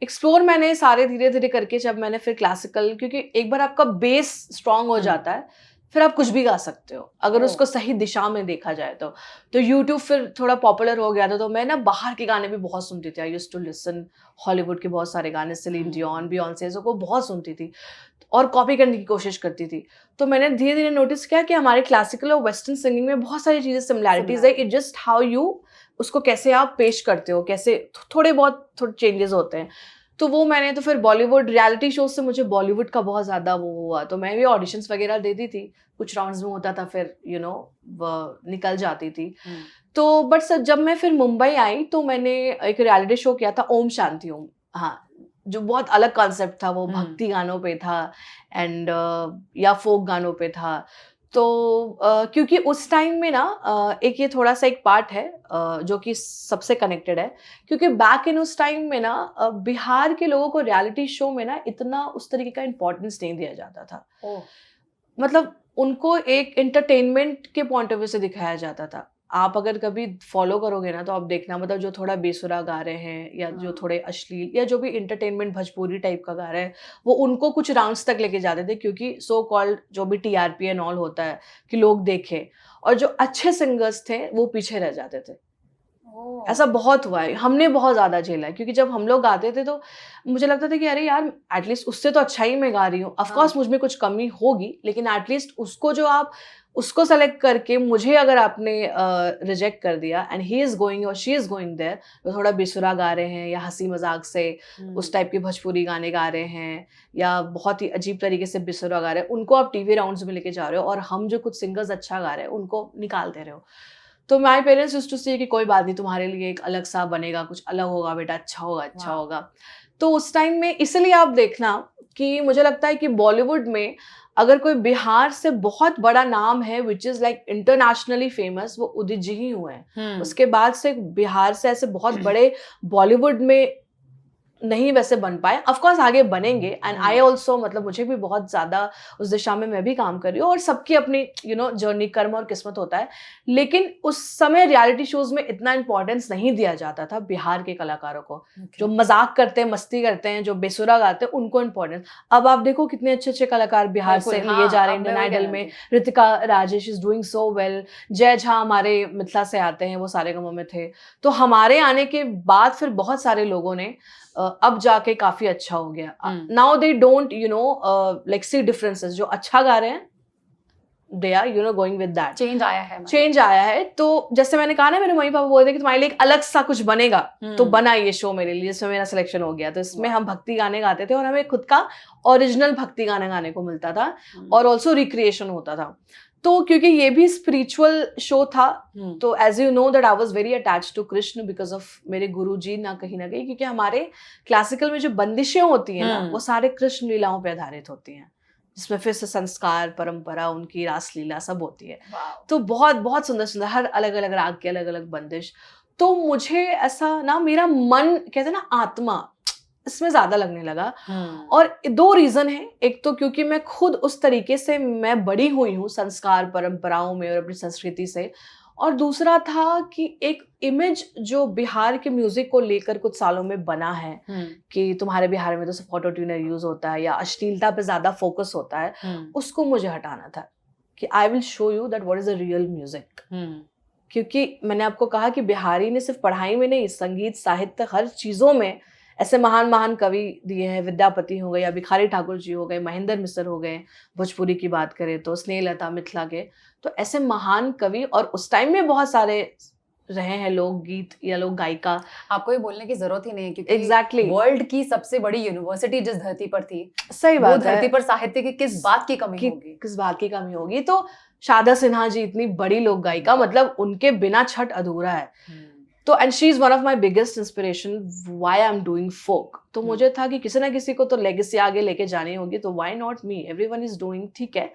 एक्सप्लोर मैंने सारे धीरे धीरे करके, जब मैंने फिर क्लासिकल, क्योंकि एक बार आपका बेस स्ट्रांग हो जाता है, फिर आप कुछ भी गा सकते हो अगर उसको सही दिशा में देखा जाए तो यूट्यूब फिर थोड़ा पॉपुलर हो गया था, तो मैं ना बाहर के गाने भी बहुत सुनती थी। I used to listen Hollywood के बहुत सारे गाने, सेलिन डियोन, बियॉन्से को बहुत सुनती थी और कॉपी करने की कोशिश करती थी। तो मैंने धीरे धीरे नोटिस किया कि हमारे क्लासिकल और वेस्टर्न सिंगिंग में बहुत सारी चीजें सिमिलैरिटीज है, इट जस्ट हाउ यू उसको कैसे आप पेश करते हो, कैसे थोड़े चेंजेस होते हैं। तो वो मैंने तो फिर बॉलीवुड रियलिटी शो से मुझे बॉलीवुड का बहुत ज्यादा वो हुआ, तो मैं भी ऑडिशंस वगैरह देती थी, कुछ राउंड्स में होता था, फिर निकल जाती थी। तो बट जब मैं फिर मुंबई आई तो मैंने एक रियलिटी शो किया था, ओम शांति ओम, हाँ, जो बहुत अलग कॉन्सेप्ट था, वो भक्ति गानों पे था एंड या फोक गानों पे था। तो क्योंकि उस टाइम में ना एक ये थोड़ा सा एक पार्ट है जो कि सबसे कनेक्टेड है, क्योंकि बैक इन उस टाइम में ना बिहार के लोगों को रियलिटी शो में ना इतना उस तरीके का इम्पोर्टेंस नहीं दिया जाता था। मतलब उनको एक एंटरटेनमेंट के पॉइंट ऑफ व्यू से दिखाया जाता था। आप अगर कभी फॉलो करोगे ना तो आप देखना, मतलब जो थोड़ा बेसुरा गा रहे हैं या जो थोड़े अश्लील या जो भी इंटरटेनमेंट भोजपुरी टाइप का गा रहे हैं, वो उनको कुछ राउंड्स तक लेके जाते थे, क्योंकि सो कॉल्ड जो भी टीआरपी एंड ऑल होता है कि लोग देखें, और जो अच्छे सिंगर्स थे वो पीछे रह जाते थे। ऐसा बहुत हुआ है, हमने बहुत ज्यादा झेला है, क्योंकि जब हम लोग गाते थे तो मुझे लगता था कि अरे यार एटलीस्ट उससे तो अच्छा ही मैं गा रही हूँ। ऑफकोर्स मुझ में कुछ कमी होगी, लेकिन एटलीस्ट उसको जो आप उसको सेलेक्ट करके मुझे अगर आपने रिजेक्ट कर दिया एंड ही इज गोइंग और शी इज गोइंग देयर, तो थोड़ा बेसुरा गा रहे हैं या हंसी मजाक से उस टाइप के भोजपुरी गाने गा रहे हैं या बहुत ही अजीब तरीके से बेसुरा गा रहे हैं, उनको आप टीवी राउंड्स में लेके जा रहे हो, और हम जो कुछ सिंगर्स अच्छा गा रहे हैं उनको निकाल दे रहे हो। तो माय पेरेंट्स यूज्ड टू से कि कोई बात नहीं, तुम्हारे लिए एक अलग सा बनेगा, कुछ अलग होगा बेटा, अच्छा होगा, अच्छा होगा। तो उस टाइम में इसलिए आप देखना कि मुझे लगता है कि बॉलीवुड में अगर कोई बिहार से बहुत बड़ा नाम है which is like internationally famous, वो उदित जी ही हुए हैं। उसके बाद से बिहार से ऐसे बहुत बड़े बॉलीवुड में नहीं वैसे बन पाए। ऑफ कोर्स आगे बनेंगे एंड आई ऑल्सो, मतलब मुझे भी बहुत ज्यादा उस दिशा में मैं भी काम कर रही हूँ, और सबकी अपनी जर्नी, कर्म और किस्मत होता है। लेकिन उस समय रियलिटी शोज में इतना इंपॉर्टेंस नहीं दिया जाता था बिहार के कलाकारों को। जो मजाक करते हैं, मस्ती करते हैं, जो बेसुरा गाते हैं, उनको इम्पोर्टेंस। अब आप देखो कितने अच्छे अच्छे कलाकार बिहार से लिए जा रहे हैं इंडियन आइडल में। Ritika Rajesh is doing so well, जय झा हमारे मिथिला से आते हैं, वो सारेगामा में थे। तो हमारे आने के बाद फिर बहुत सारे लोगों ने अब जाके काफी अच्छा हो गया। Now they don't like see differences, जो अच्छा गा रहे हैं they are going with that। Change आया है। तो जैसे मैंने कहा ना, मेरे मम्मी पापा बोलते कि तुम्हारे लिए एक अलग सा कुछ बनेगा, तो बना ये शो मेरे लिए, जिसमें मेरा सिलेक्शन हो गया। तो इसमें हम भक्ति गाने गाते थे और हमें खुद का ओरिजिनल भक्ति गाना गाने को मिलता था और ऑल्सो रिक्रिएशन होता था। तो क्योंकि ये भी स्पिरिचुअल शो था, तो as you know that I was very attached to Krishna because of मेरे गुरुजी ना कहीं, क्योंकि हमारे क्लासिकल में जो बंदिशें होती हैं ना, वो सारे कृष्ण लीलाओं पे आधारित होती हैं, जिसमें फिर से संस्कार, परंपरा, उनकी रासलीला सब होती है। तो बहुत बहुत सुंदर सुंदर, हर अलग अलग राग की अलग अलग बंदिश। तो मुझे ऐसा ना, मेरा मन कहते हैं ना, आत्मा इसमें ज्यादा लगने लगा। और 2 रीजन है। एक तो क्योंकि मैं खुद उस तरीके से मैं बड़ी हुई हूँ संस्कार परंपराओं में और अपनी संस्कृति से, और दूसरा था कि एक इमेज जो बिहार के म्यूजिक को लेकर कुछ सालों में बना है कि तुम्हारे बिहार में तो सिर्फ ऑटो ट्यूनर यूज होता है या अश्लीलता पे ज्यादा फोकस होता है, उसको मुझे हटाना था कि I will show you that what is a real music. क्योंकि मैंने आपको कहा कि बिहारी ने सिर्फ पढ़ाई में नहीं, संगीत, साहित्य, हर चीजों में ऐसे महान महान कवि दिए हैं। विद्यापति हो गए या भिखारी ठाकुर जी हो गए, महेंद्र मिसर हो गए, भोजपुरी की बात करें तो स्नेहलता, मिथिला के, तो ऐसे महान कवि, और उस टाइम में बहुत सारे रहे हैं लोकगीत या लोक गायिका। आपको ये बोलने की जरूरत ही नहीं है क्योंकि एग्जैक्टली वर्ल्ड की सबसे बड़ी यूनिवर्सिटी जिस धरती पर थी, सही वो बात है, धरती पर साहित्य की किस बात की कमी होगी, किस बात की कमी होगी। तो शारदा सिन्हा जी इतनी बड़ी लोक गायिका, मतलब उनके बिना छठ अधूरा है। तो and she is one of my biggest inspiration why I am doing folk. तो मुझे था कि किसी ना किसी को तो लेगेसी आगे लेके जानी होगी, तो why not me, everyone is doing. ठीक है,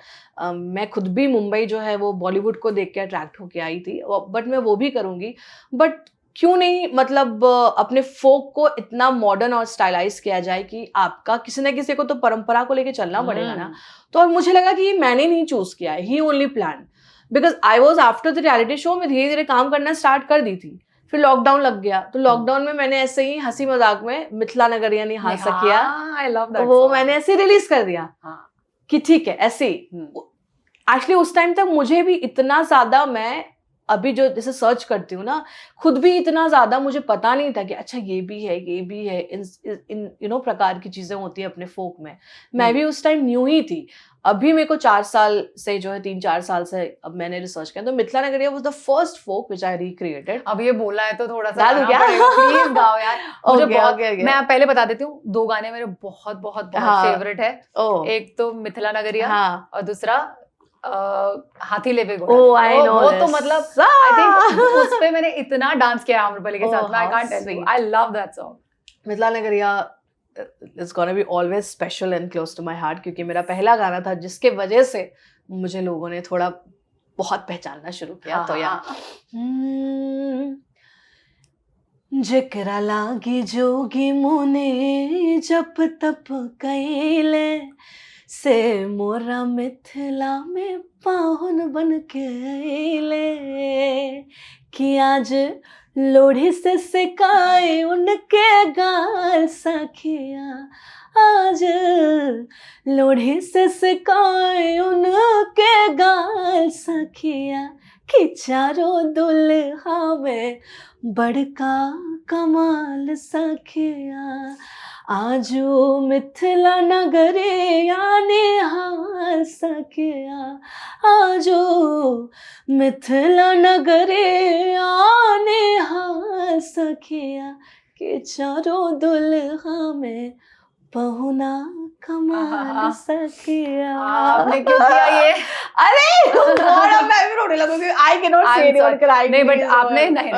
मैं खुद भी मुंबई जो है वो बॉलीवुड को देख के अट्रैक्ट होके आई थी, बट मैं वो भी करूंगी, बट क्यों नहीं मतलब अपने फोक को इतना मॉडर्न और स्टाइलाइज किया जाए कि आपका किसी ना किसी को तो परंपरा को लेके चलना पड़ेगा ना। तो और मुझे लगा कि ये मैंने नहीं चूज किया है, ही only plan, because I was after the reality show में धीरे धीरे काम करना स्टार्ट कर दी थी। फिर लॉकडाउन लग गया, तो लॉकडाउन में मैंने ऐसे ही हंसी मजाक में मिथिला नगरिया ने हाथ सा किया, आई लव दैट, तो वो मैंने ऐसे रिलीज कर दिया कि ठीक है ऐसे ही। एक्चुअली उस टाइम तक मुझे भी इतना ज्यादा, मैं अभी जो जैसे सर्च करती हूँ ना, खुद भी इतना ज्यादा मुझे पता नहीं था कि अच्छा ये भी है, ये भी है, इन यू नो प्रकार की चीजें होती है अपने फोक में। मैं भी उस टाइम न्यू ही थी। अभी मेरे को 4 साल से जो है 3-4 साल से अब मैंने रिसर्च किया, तो Mithila Nagariya was the first folk which I recreated. अब ये बोला है तो थोड़ा सा गा दूं क्या? प्लीज गाओ यार। मुझे Okay, बहुत okay, okay. मैं पहले बता देती हूँ, 2 गाने मेरे बहुत बहुत बहुत हाँ। फेवरेट है। एक तो मिथिला नगरिया, हाँ, और दूसरा हाथी ले पे घोड़ा। Oh, I know वो this. तो मतलब आई थिंक उस पे मैंने इतना डांस किया आम्रपाली के Oh, साथ में, I how can't tell you, sweet. I love that song. Mithila Nagariya is gonna be always special and close to my heart, क्योंकि मेरा पहला गाना था जिसके वजह से मुझे लोगों ने थोड़ा बहुत पहचानना शुरू किया। तो यार जेकरा लागी जोगी मुने जप तप कैले से मोरा मिथिला में पाहुन बन के अइले कि आज लोढ़ी से सिकाए उनके गाल सखिया, आज लोढ़ी से सिकाए उनके गाल सखिया कि चारों दुल्हा में बड़का कमाल सखिया, आजो मिथिला नगरिया निहाल सखिया, आजो मिथिला नगरिया निहाल सखिया कि चारों दुल्हा में पहुना कमाल सखिया। आपने क्यों किया ये? अरे थोड़ा मैं भी रोने लगूंगी, आई कैन नॉट से इट और क्राई। नहीं बट आपने नहीं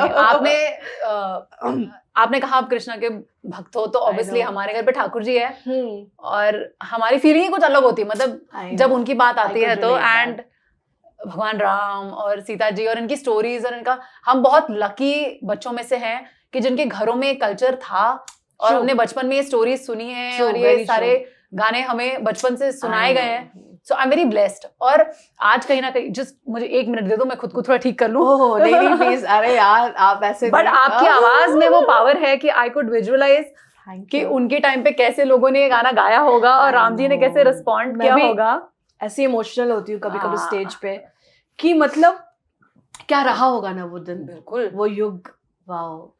आपने कहा आप कृष्णा के भक्त हो, तो ऑब्वियसली हमारे घर पे ठाकुर जी है और हमारी फीलिंग ही कुछ अलग होती है, मतलब जब उनकी बात आती है तो। एंड भगवान राम और सीता जी और इनकी स्टोरीज और इनका, हम बहुत लकी बच्चों में से हैं कि जिनके घरों में कल्चर था और हमने बचपन में ये स्टोरीज सुनी है और ये सारे गाने हमें बचपन से सुनाए गए हैं। सो आई एम वेरी ब्लेस्ड। और आज कहीं ना कहीं जस्ट मुझे 1 मिनट दे दो, मैं खुद को थोड़ा ठीक कर लूं। ओह नहीं प्लीज, अरे यार आप ऐसे, बट आपकी आवाज में वो पावर है कि आई कुड विजुअलाइज कि उनके टाइम पे कैसे लोगों ने ये गाना गाया होगा और राम जी ने कैसे रिस्पॉन्ड किया होगा। ऐसी इमोशनल होती हूँ कभी कभी स्टेज पे कि मतलब क्या रहा होगा ना वो दिन, बिल्कुल वो युग। वाओ,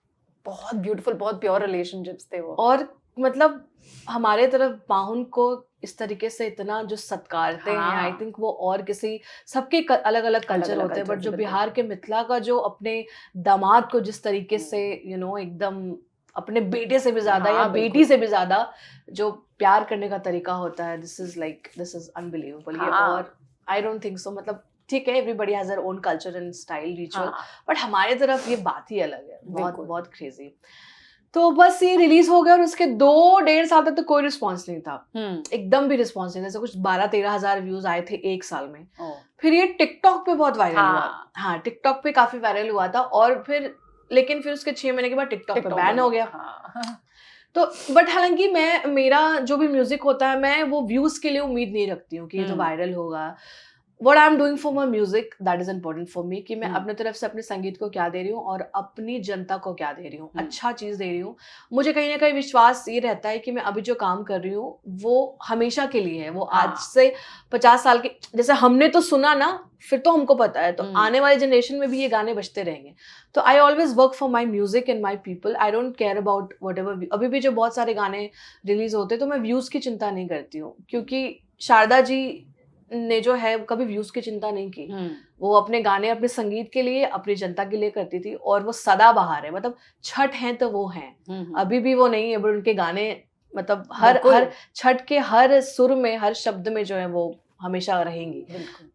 बहुत ब्यूटीफुल, बहुत प्योर रिलेशनशिप्स थे वो। और मतलब हमारे तरफ पाहुन को इस तरीके से इतना जो सत्कारते हैं, आई थिंक वो और किसी, सबके अलग अलग कल्चर होते हैं, बट जो बिहार के मिथिला का जो अपने दामाद को जिस तरीके से यू नो एकदम अपने बेटे से भी ज्यादा या बेटी से भी ज्यादा जो प्यार करने का तरीका होता है, दिस इज अनबिलीवेबल। और आई डोंट थिंक सो, मतलब ठीक है everybody has their own culture and style ritual, but हमारे तरफ ये बात ही अलग है, बहुत बहुत क्रेजी। तो बस ये रिलीज हो गया और उसके 2-1.5 साल तक तो कोई रिस्पॉन्स नहीं था, एकदम भी रिस्पॉन्स नहीं था। जैसे कुछ 12-13 हजार व्यूज आए थे 1 साल में। फिर ये टिकटॉक पे बहुत वायरल हुआ। हाँ, टिकटॉक पे काफी वायरल हुआ था, और फिर लेकिन फिर उसके 6 महीने के बाद टिकटॉक पे बैन हो गया। तो बट हालांकि मेरा जो भी म्यूजिक होता है, मैं वो व्यूज के लिए उम्मीद नहीं रखती हूँ कि ये तो वायरल होगा। what I'm doing for my music, that is important for me, कि मैं हम्म। अपने तरफ से अपने संगीत को क्या दे रही हूँ और अपनी जनता को क्या दे रही हूँ, हम्म। अच्छा चीज़ दे रही हूँ। मुझे कहीं ना कहीं विश्वास ये रहता है कि मैं अभी जो काम कर रही हूँ वो हमेशा के लिए है, वो हाँ। आज से 50 साल के, जैसे हमने तो सुना ना, फिर तो हमको पता है, तो आने वाले जनरेशन में भी ये गाने बजते रहेंगे। तो I always work for my music and my people, I don't care about what ever. अभी भी जो बहुत सारे गाने रिलीज होते हैं तो मैं व्यूज़ की चिंता नहीं करती हूँ, क्योंकि शारदा जी ने जो है कभी व्यूज की चिंता नहीं की। वो अपने गाने अपने संगीत के लिए, अपनी जनता के लिए करती थी, और वो सदाबहार है। मतलब छठ हैं तो वो हैं, अभी भी वो नहीं है, बट उनके गाने मतलब हर छठ के हर सुर में, हर शब्द में जो है वो हमेशा रहेंगी।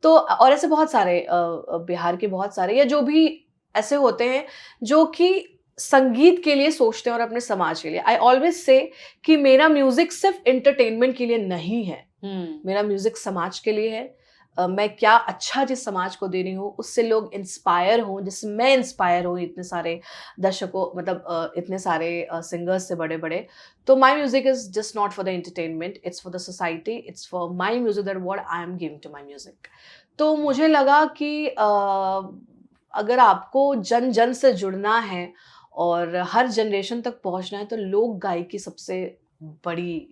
तो और ऐसे बहुत सारे बिहार के बहुत सारे, या जो भी ऐसे होते हैं जो कि संगीत के लिए सोचते हैं और अपने समाज के लिए। आई ऑलवेज से कि मेरा म्यूजिक सिर्फ एंटरटेनमेंट के लिए नहीं है, मेरा म्यूजिक समाज के लिए है। मैं क्या अच्छा जिस समाज को दे रही हूँ, उससे लोग इंस्पायर हों, जिससे मैं इंस्पायर हूँ, इतने सारे दर्शकों, मतलब इतने सारे सिंगर्स से बड़े बड़े। तो my music is just not for the entertainment, it's for the society, it's for my music, that what I am giving to my music. तो मुझे लगा कि अगर आपको जन जन से जुड़ना है और हर जनरेशन तक पहुंचना है, तो लोक गायकी सबसे बड़ी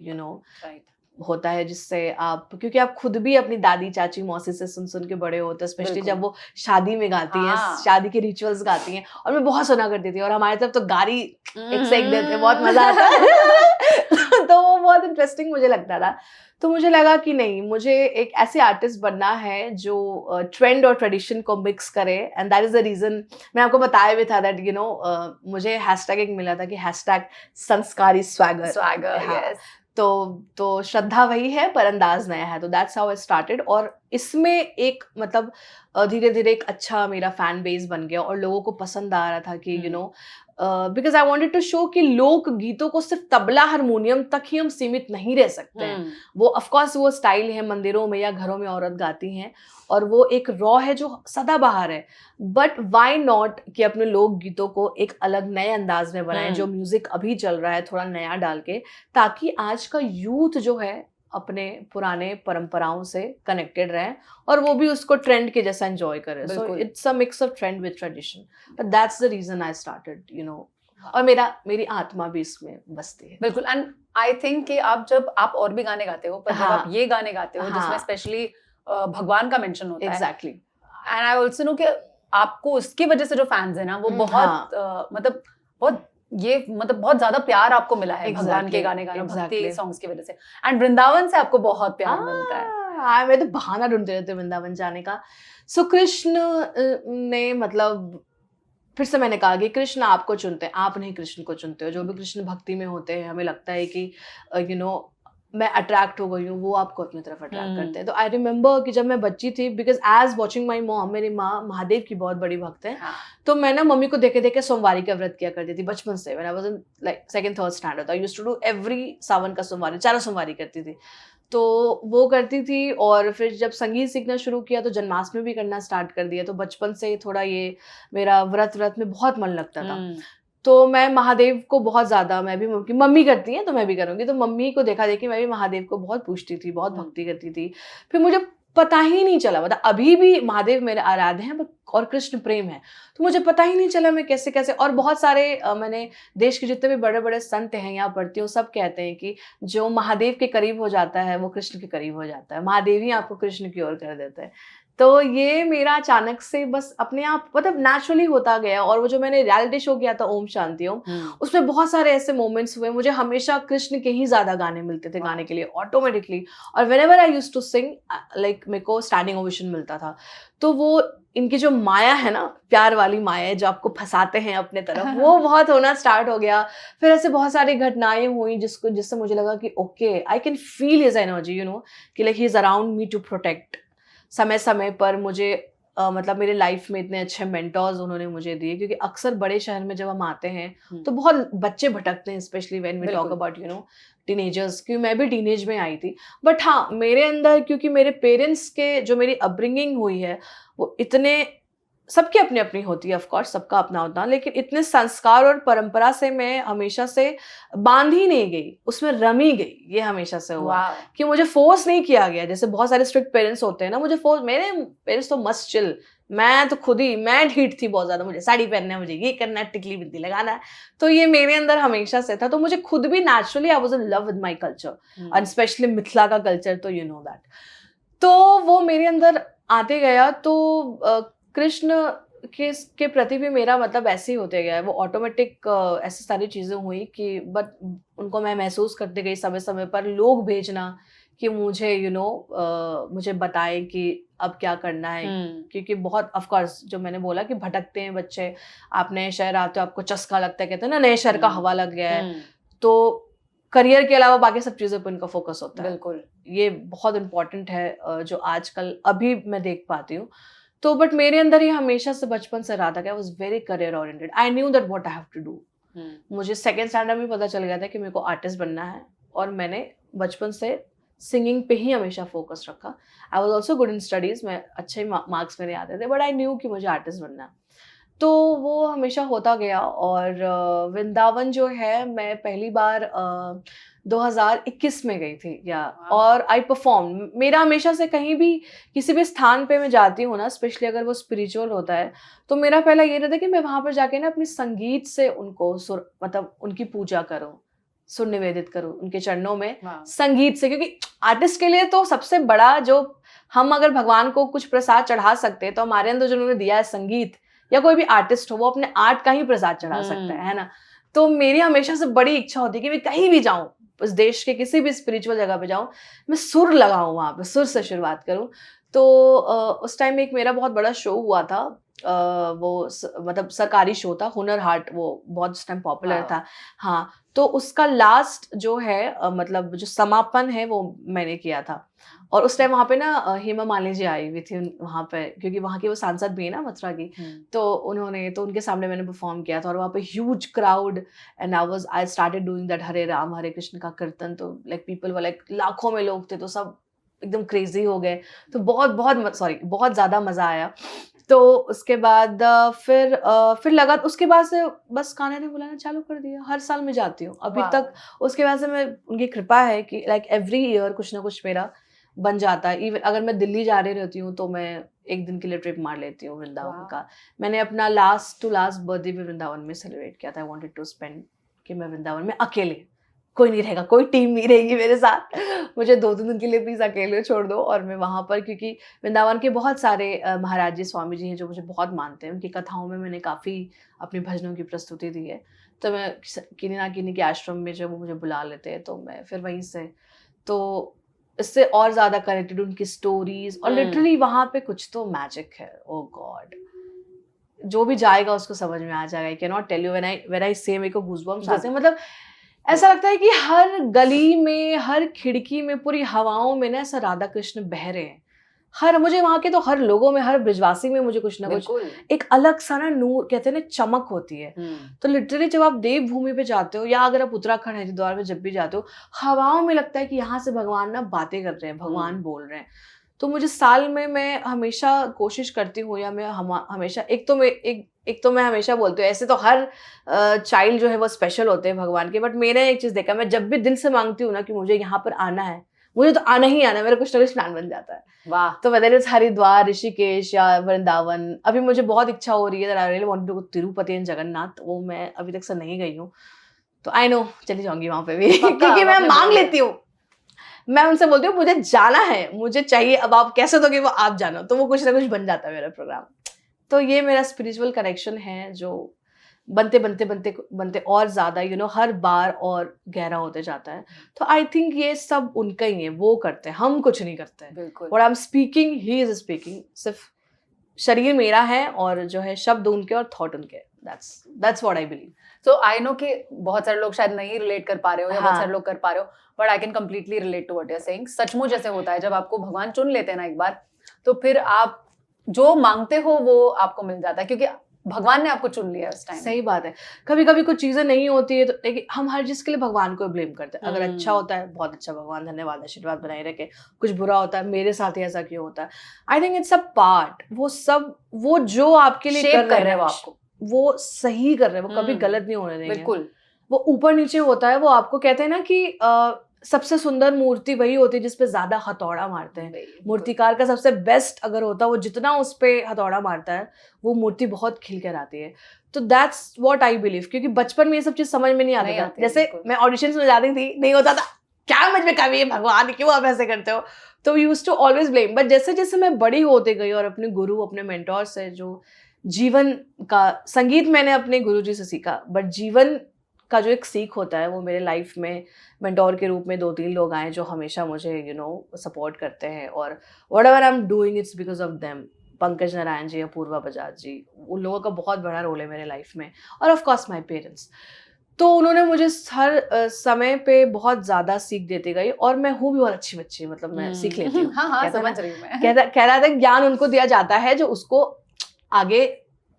होता है, जिससे आप, क्योंकि आप खुद भी अपनी दादी चाची मौसी से सुन सुन के बड़े होते हैं, स्पेशली जब वो शादी में गाती हैं, शादी के रिचुअल्स गाती हैं, और मैं बहुत सुना करती थी, और हमारे तरफ तो गारी एक से एक देते, बहुत मजा आता है। तो वो बहुत इंटरेस्टिंग मुझे लगता था। तो मुझे लगा कि नहीं, मुझे एक ऐसे आर्टिस्ट बनना है जो ट्रेंड और ट्रेडिशन को मिक्स करे, and that is the reason. मैं आपको बताया भी था दैट मुझे हैशटैग एक मिला था कि हैशटैग संस्कारी स्वैगर। तो श्रद्धा वही है पर अंदाज नया है, तो दैट्स हाउ आई स्टार्टेड। और इसमें एक मतलब धीरे धीरे एक अच्छा मेरा फैन बेस बन गया, और लोगों को पसंद आ रहा था कि because I wanted to show कि लोक गीतों को सिर्फ तबला हारमोनियम तक ही हम सीमित नहीं रह सकते हैं। वो ऑफकोर्स वो स्टाइल है, मंदिरों में या घरों में औरत गाती हैं, और वो एक रॉ है जो सदाबहार है, बट वाई नॉट कि अपने लोक गीतों को एक अलग नए अंदाज में बनाएं, जो म्यूजिक अभी चल रहा है थोड़ा नया डाल के, ताकि आज का यूथ जो है अपने पुराने परंपराओं से कनेक्टेड रहे, और वो भी उसको ट्रेंड के जैसा एंजॉय करे। So it's a mix of trend with tradition, but that's the reason I started, और मेरी आत्मा भी इसमें बसती है। बिल्कुल। एंड आई थिंक कि आप जब आप और भी गाने गाते हो, पर जब आप ये गाने गाते हो जिसमें स्पेशली भगवान का मेंशन होता है, exactly, and I also know कि आपको उसकी वजह से जो फैंस है ना वो बहुत मतलब बहुत ज्यादा प्यार आपको मिला है भगवान के गाने गाना, भक्ति सॉन्ग्स की वजह से, एंड वृंदावन से आपको बहुत प्यार मिलता है। मैं तो बहाना ढूंढते रहते वृंदावन जाने का। सो कृष्ण ने, मतलब फिर से मैंने कहा कि कृष्ण आपको चुनते हैं, आप नहीं कृष्ण को चुनते हो। जो भी कृष्ण भक्ति में होते हैं, हमें लगता है कि मैं अट्रैक्ट हो गई हूँ, वो आपको अपनी तरफ अट्रैक्ट करते हैं। तो आई रिमेम्बर कि जब मैं बच्ची थी, because as watching my mom, मेरी माँ महादेव की बहुत बड़ी भक्त है, तो मैं ना मम्मी को देखे देखे सोमवारी का व्रत किया करती थी बचपन से। When I was in like second third standard, I used to do every Sawan का सोमवारी, 4 सोमवारी करती थी। तो वो करती थी, और फिर जब संगीत सीखना शुरू किया तो जन्माष्टमी भी करना स्टार्ट कर दिया। तो बचपन से थोड़ा ये मेरा व्रत में बहुत मन लगता था। तो मैं महादेव को बहुत ज़्यादा, मैं भी, मम्मी करती हैं तो मैं भी करूँगी, तो मम्मी को देखा देखी मैं भी महादेव को बहुत पूछती थी, बहुत भक्ति करती थी। फिर मुझे पता ही नहीं चला, मतलब अभी भी महादेव मेरे आराध्य हैं और कृष्ण प्रेम है, तो मुझे पता ही नहीं चला मैं कैसे कैसे। और बहुत सारे मैंने देश के जितने भी बड़े बड़े संत हैं, यहाँ पढ़ती हूँ, सब कहते हैं कि जो महादेव के करीब हो जाता है वो कृष्ण के करीब हो जाता है, महादेव ही आपको कृष्ण की ओर कर देते हैं। तो ये मेरा अचानक से बस अपने आप मतलब नेचुरली होता गया। और वो जो मैंने रियलिटी शो किया था ओम शांति ओम, उसमें बहुत सारे ऐसे मोमेंट्स हुए, मुझे हमेशा कृष्ण के ही ज्यादा गाने मिलते थे गाने के लिए ऑटोमेटिकली। और whenever I used to sing, like मेरे को स्टैंडिंग ओवेशन मिलता था। तो वो इनकी जो माया है ना, प्यार वाली माया है जो आपको फंसाते हैं अपने तरफ, वो बहुत होना स्टार्ट हो गया। फिर ऐसे बहुत सारी घटनाएं हुई जिससे मुझे लगा कि okay, I can feel his energy, कि like he is around me to protect. समय समय पर मुझे मतलब मेरे लाइफ में इतने अच्छे मेंटर्स उन्होंने मुझे दिए, क्योंकि अक्सर बड़े शहर में जब हम आते हैं तो बहुत बच्चे भटकते हैं, specially when we talk about teenagers, क्योंकि मैं भी टीनेज में आई थी। बट हाँ, मेरे अंदर, क्योंकि मेरे पेरेंट्स के जो मेरी अपब्रिंगिंग हुई है वो इतने सबकी अपनी अपनी होती है, ऑफ कोर्स सबका अपना होता, लेकिन इतने संस्कार और परंपरा से मैं हमेशा से बांध ही नहीं गई, उसमें रमी गई। ये हमेशा से हुआ वाह कि मुझे फोर्स नहीं किया गया। जैसे बहुत सारे स्ट्रिक्ट पेरेंट्स होते हैं ना, मुझे फोर्स, मेरे पेरेंट्स तो मस्त चिल, मैं तो खुद ही, मैं ढीठ थी बहुत ज्यादा, मुझे साड़ी पहनना है, मुझे ये करना है, टिकली बिंदी लगाना है, तो ये मेरे अंदर हमेशा से था। तो मुझे खुद भी naturally I was in love with my culture, and specially Mithila का कल्चर, तो यू नो दैट, तो वो मेरे अंदर आते गया। तो कृष्ण के प्रति भी मेरा मतलब ऐसे ही होते गया है, वो ऑटोमेटिक ऐसी सारी चीजें हुई कि बट उनको मैं महसूस करते गई समय समय पर, लोग भेजना कि मुझे मुझे बताएं कि अब क्या करना है, क्योंकि बहुत ऑफ कोर्स जो मैंने बोला कि भटकते हैं बच्चे, आप नए शहर आते हो, आपको चस्का लगता है, कहते हैं ना नए शहर का हवा लग गया है, तो करियर के अलावा बाकी सब चीजों पर इनका फोकस होता है। बिल्कुल, ये बहुत इंपॉर्टेंट है, जो आजकल अभी मैं देख पाती हूँ। तो बट मेरे अंदर ये हमेशा से बचपन से रहा था कि I was very career oriented, I knew that what I have to do. मुझे सेकंड स्टैंडर्ड में पता चल गया था कि मेरे को आर्टिस्ट बनना है, और मैंने बचपन से सिंगिंग पे ही हमेशा फोकस रखा। I was also good in studies, मैं अच्छे मार्क्स मेरे आते थे, बट आई न्यू कि मुझे आर्टिस्ट बनना है। तो वो हमेशा होता गया। और वृंदावन जो है, मैं पहली बार 2021 में गई थी या, और आई परफॉर्म। मेरा हमेशा से कहीं भी किसी भी स्थान पे मैं जाती हूँ ना, स्पेशली अगर वो स्पिरिचुअल होता है, तो मेरा पहला ये रहता है कि मैं वहां पर जाके ना अपनी संगीत से उनको सुर, मतलब उनकी पूजा करूँ, सुर निवेदित करूँ उनके चरणों में संगीत से। क्योंकि आर्टिस्ट के लिए तो सबसे बड़ा जो, हम अगर भगवान को कुछ प्रसाद चढ़ा सकते हैं, तो हमारे अंदर जो उन्होंने दिया है संगीत, या कोई भी आर्टिस्ट हो वो अपने आर्ट का ही प्रसाद चढ़ा सकता है ना। तो मेरी हमेशा से बड़ी इच्छा होती है कि मैं कहीं भी जाऊं, उस देश के किसी भी स्पिरिचुअल जगह पे जाऊं, मैं सुर लगाऊं, वहां पे सुर से शुरुआत करूं। तो उस टाइम एक मेरा बहुत बड़ा शो हुआ था, मतलब सरकारी शो था, हुनर हाट, वो बहुत उस टाइम पॉपुलर था। हाँ, तो उसका लास्ट जो है मतलब जो समापन है वो मैंने किया था। और उस टाइम वहाँ पे ना हेमा मालिनी जी आई हुई थी वहाँ पे, क्योंकि वहाँ की वो सांसद भी है ना मथुरा की, तो उनके सामने मैंने परफॉर्म किया था, और वहाँ पे huge crowd, and I started doing that Hare Ram Hare Krishna का कीर्तन। तो लाइक पीपल वर लाइक, लाखों में लोग थे, तो सब एकदम क्रेजी हो गए। तो बहुत ज्यादा मजा आया। तो उसके बाद फिर लगा, उसके बाद से बस कान्हा ने बुलाना चालू कर दिया, हर साल मैं जाती हूँ अभी तक। उसके बाद से मैं, उनकी कृपा है कि लाइक एवरी ईयर कुछ ना कुछ मेरा बन जाता है। इवन अगर मैं दिल्ली जा रही रहती हूँ, तो मैं एक दिन के लिए ट्रिप मार लेती हूँ वृंदावन का। मैंने अपना लास्ट बर्थडे भी वृंदावन में सेलिब्रेट किया था। आई वांटेड टू स्पेंड, कि मैं वृंदावन में अकेले, कोई नहीं रहेगा, कोई टीम नहीं रहेगी मेरे साथ, मुझे 2 दिन के लिए प्लीज अकेले छोड़ दो। और मैं वहां पर, क्योंकि वृंदावन के बहुत सारे महाराज जी स्वामी जी हैं जो मुझे बहुत मानते हैं, उनकी कथाओं में मैंने काफी अपने भजनों की प्रस्तुति दी है। तो मैं किन्हीं ना किन्हीं के आश्रम में जब वो मुझे बुला लेते हैं, तो मैं फिर वहीं से, तो इससे और ज्यादा कनेक्टेड उनकी स्टोरीज। और लिटरली वहां पे कुछ तो मैजिक है, ओ गॉड, जो भी जाएगा उसको समझ में आ जाएगा। I can not tell you, when I say, मेरे को गूज़बम्प्स आते हैं। मतलब ऐसा लगता है कि हर गली में, हर खिड़की में, पूरी हवाओं में ना ऐसा राधा कृष्ण बह रहे हैं। मुझे वहां के तो हर लोगों में, हर ब्रिजवासी में मुझे कुछ ना कुछ एक अलग सा ना नूर, कहते हैं ना, चमक होती है। तो लिटरली जब आप देवभूमि पे जाते हो, या अगर आप उत्तराखंड हरिद्वार में जब भी जाते हो, हवाओं में लगता है कि यहाँ से भगवान ना बातें कर रहे हैं, भगवान बोल रहे हैं। तो मुझे साल में, मैं हमेशा कोशिश करती हूँ, या मैं हमेशा, एक तो मैं हमेशा बोलती हूँ, ऐसे तो हर चाइल्ड जो है वो स्पेशल होते हैं भगवान के, बट मैंने एक चीज देखा, मैं जब भी दिल से मांगती हूँ ना कि मुझे यहाँ पर आना है, मुझे तो आना ही आना है, मेरा कुछ ना कुछ प्लान बन जाता है। वाह। तो वेदर इट्स हरिद्वार, ऋषिकेश या वृंदावन, अभी मुझे बहुत इच्छा हो रही है, I really want to go Tirupati and Jagannath, वो मैं अभी तक से नहीं गई हूँ। तो आई नो चली जाऊंगी वहां पे भी, क्योंकि मैं मांग लेती हूँ, मैं उनसे बोलती हूँ मुझे जाना है, मुझे चाहिए, अब आप कैसे दोगे वो आप जानो, तो वो कुछ ना कुछ बन जाता है मेरा प्रोग्राम। तो ये मेरा स्पिरिचुअल कनेक्शन है, जो बनते बनते बनते बनते और ज्यादा हर बार और गहरा होते जाता है। तो आई थिंक ये सब उनका ही है, वो करते हैं, हम कुछ नहीं करते हैं। बिल्कुल। What I am speaking, he is speaking, सिर्फ शरीर मेरा है, और जो है शब्द उनके और थॉट उनके। That's what I believe. So I know कि बहुत सारे लोग शायद नहीं रिलेट कर पा रहे हो, या बहुत सारे लोग कर पा रहे हो, but I can completely relate to what you are saying. सचमुच जैसे होता है, जब आपको भगवान चुन लेते हैं ना एक बार, तो फिर आप जो मांगते हो वो आपको मिल जाता है। क्योंकि भगवान ने आपको चुन लिया उस टाइम। सही बात है, कभी कभी कुछ चीजें नहीं होती है तो लेकिन हम हर चीज के लिए भगवान को ब्लेम करते हैं। अगर अच्छा होता है बहुत अच्छा, भगवान धन्यवाद, आशीर्वाद बनाए रखे। कुछ बुरा होता है, मेरे साथ ही ऐसा क्यों होता है। I think it's a part, वो सब वो जो आपके लिए कर रहे हैं आपको, वो सही कर रहे हैं, वो कभी गलत नहीं होने देंगे। बिल्कुल। वो ऊपर नीचे होता है, वो आपको कहते हैं ना कि सबसे सुंदर मूर्ति वही होती है जिसपे ज्यादा हथौड़ा मारते हैं। मूर्तिकार का सबसे बेस्ट अगर होता है, वो जितना उस पे हथौड़ा मारता है वो मूर्ति बहुत खिल कर आती है। तो दैट्स व्हाट आई बिलीव, क्योंकि बचपन में ये सब चीज समझ में नहीं आता था। जैसे मैं ऑडिशंस में जाती थी, नहीं होता था, क्या मुझ में कमी है भगवान, क्यों आप ऐसे करते हो, तो we used to always blame. But जैसे जैसे मैं बड़ी होते गई और अपने गुरु, अपने मेंटोर से जो जीवन का, संगीत मैंने अपने गुरु जी से सीखा, बट जीवन का जो एक सीख होता है वो मेरे लाइफ में मेंटोर के रूप में 2-3 लोग आए जो हमेशा मुझे सपोर्ट करते हैं। और whatever I am doing it's because of them. Pankaj Narayan ji, Apurva Bajaj ji, उन लोगों का बहुत बड़ा रोल है मेरे लाइफ में। और ऑफ कोर्स माय पेरेंट्स। तो उन्होंने मुझे हर समय पे बहुत ज्यादा सीख देती गई। और मैं हूँ भी बहुत अच्छी बच्ची, मतलब मैं सीख लेती हूँ। हाँ, समझ रही हूँ मैं। कह रहा था ज्ञान उनको दिया जाता है जो उसको आगे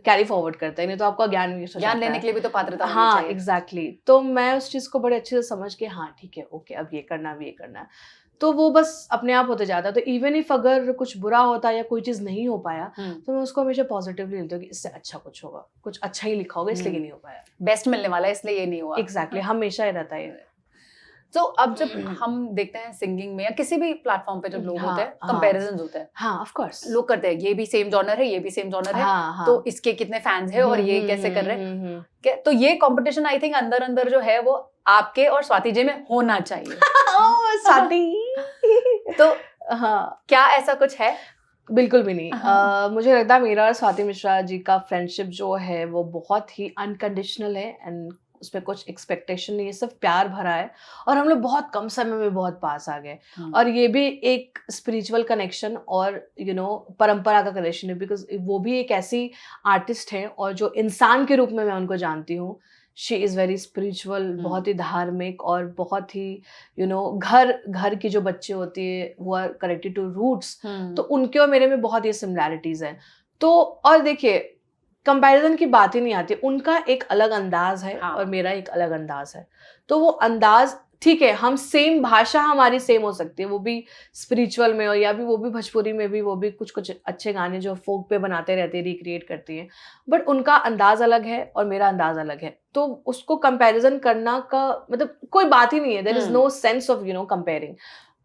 कैरी फॉरवर्ड करते हैं, नहीं तो आपका ज्ञान लेने के लिए भी तो पात्रता होनी चाहिए। हाँ, चाहिए। एग्जैक्टली। तो मैं उस चीज को बड़े अच्छे से समझ के, हाँ ठीक है, ओके, अब ये करना, अब ये करना है, तो वो बस अपने आप होते जाता। तो इवन इफ अगर कुछ बुरा होता या कोई चीज नहीं हो पाया तो मैं उसको हमेशा पॉजिटिवली लेती हूँ कि इससे अच्छा कुछ होगा, कुछ अच्छा ही लिखा होगा, इसलिए नहीं हो पाया, बेस्ट मिलने वाला है इसलिए ये नहीं हुआ। एग्जैक्टली, हमेशा ही रहता है। तो अब जब हम देखते हैं सिंगिंग में या किसी भी प्लेटफॉर्म पे जब लोग होते हैं, कंपैरिजन्स होते हैं। हाँ, ऑफ कोर्स लोग करते हैं, ये भी सेम जॉनर है, ये भी सेम जॉनर है, तो इसके कितने फैंस हैं और ये कैसे कर रहे हैं। तो ये कंपटीशन आई थिंक अंदर अंदर जो है वो आपके और स्वाति जी में होना चाहिए। स्वाति तो हाँ, क्या ऐसा कुछ है? बिल्कुल भी नहीं। मुझे लगता है मेरा और स्वाति मिश्रा जी का फ्रेंडशिप जो है वो बहुत ही अनकंडीशनल है एंड उसमें कुछ एक्सपेक्टेशन नहीं है, सिर्फ प्यार भरा है। और हम लोग बहुत कम समय में बहुत पास आ गए। और ये भी एक स्पिरिचुअल कनेक्शन और परंपरा का कनेक्शन है, बिकॉज वो भी एक ऐसी आर्टिस्ट है और जो इंसान के रूप में मैं उनको जानती हूँ, शी इज़ वेरी स्पिरिचुअल, बहुत ही धार्मिक और बहुत ही घर की जो बच्चे होती है वो आर कनेक्टेड टू रूट्स, तो उनके और मेरे में बहुत ही सिमिलैरिटीज हैं। तो और देखिए, कंपैरिजन की बात ही नहीं आती। उनका एक अलग अंदाज है और मेरा एक अलग अंदाज है, तो वो अंदाज ठीक है, हम सेम भाषा हमारी सेम हो सकती है, वो भी स्पिरिचुअल में हो या भी वो भी भोजपुरी में भी, वो भी कुछ कुछ अच्छे गाने जो फोक पे बनाते रहते हैं, रिक्रिएट करती हैं, बट उनका अंदाज अलग है और मेरा अंदाज अलग है। तो उसको कंपैरिजन करना का मतलब कोई बात ही नहीं है। There is no sense of comparing.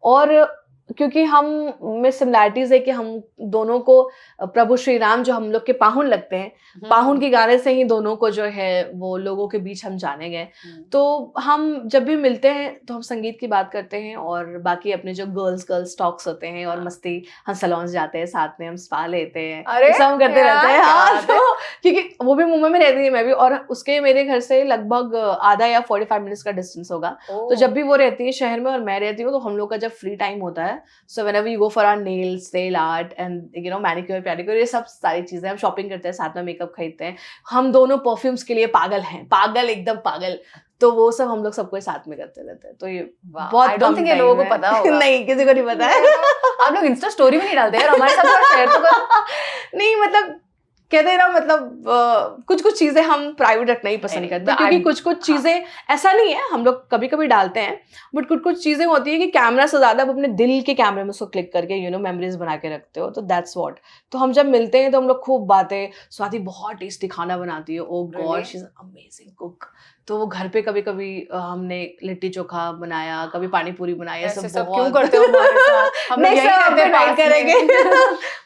और क्योंकि हम में सिमिलैरिटीज है कि हम दोनों को प्रभु श्री राम जो हम लोग के पाहुन लगते हैं, पाहुन के गाने से ही दोनों को जो है वो लोगों के बीच हम जाने गए। तो हम जब भी मिलते हैं तो हम संगीत की बात करते हैं और बाकी अपने जो गर्ल्स टॉक्स होते हैं और मस्ती, हम सैलून्स जाते हैं साथ में, हम स्पा लेते हैं, सब हम करते रहते हैं। हाँ, तो क्योंकि वो भी मुंबई में रहती है, मैं भी, और उसके मेरे घर से लगभग आधा या 45 मिनट्स का डिस्टेंस होगा। तो जब भी वो रहती है शहर में और मैं रहती हूँ, तो हम लोग का जब फ्री टाइम होता है, so whenever you go for our nails, nail art and manicure, pedicure, ये सब सारी चीजें हम शॉपिंग करते हैं, साथ में मेकअप खरीदते हैं। हम दोनों परफ्यूम्स के लिए पागल हैं, पागल, एकदम पागल। तो वो सब हम लोग सबको साथ में करते रहते हैं। तो ये बहुत कम टाइम है। लोगों को पता होगा। नहीं, किसी को नहीं पता है। आप लोग इंस्टा स्टोरी भी नहीं डालते यार, हमारे साथ शेयर तो करो। नहीं, मतलब कहते हैं ना, मतलब कुछ कुछ चीजें हम प्राइवेट रखना ही पसंद करते हैं, क्योंकि कुछ कुछ चीजें ऐसा नहीं है, हम लोग कभी कभी डालते हैं, बट कुछ कुछ चीजें होती है कि कैमरा से ज्यादा आप अपने दिल के कैमरे में उसको क्लिक करके मेमोरीज बना के रखते हो। तो दैट्स व्हाट। तो हम जब मिलते हैं तो हम लोग खूब बातें, स्वाति बहुत टेस्टी खाना बनाती है, oh God she is amazing cook. तो वो घर पे कभी कभी हमने लिट्टी चोखा बनाया, कभी पानी पूरी बनाया, सब क्यों करते हो हमारे साथ? हम लोग यही करेंगे।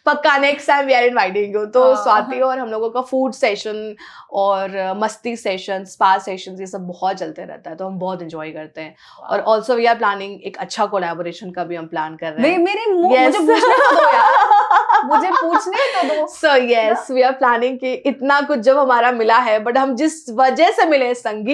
पक्का next time we are inviting you. तो स्वाति और हम लोगों का फूड सेशन और मस्ती सेशन, स्पा सेशंस, ये सब बहुत चलते रहता है, तो हम बहुत एंजॉय करते हैं। और ऑल्सो वी आर प्लानिंग एक अच्छा कोलैबोरेशन का भी हम प्लान कर रहे हैं। मुझे पूछने तो दो। So yes, we are planning कि इतना कुछ जब हमारा मिला है, बट हम जिस वजह से मिले संगीत,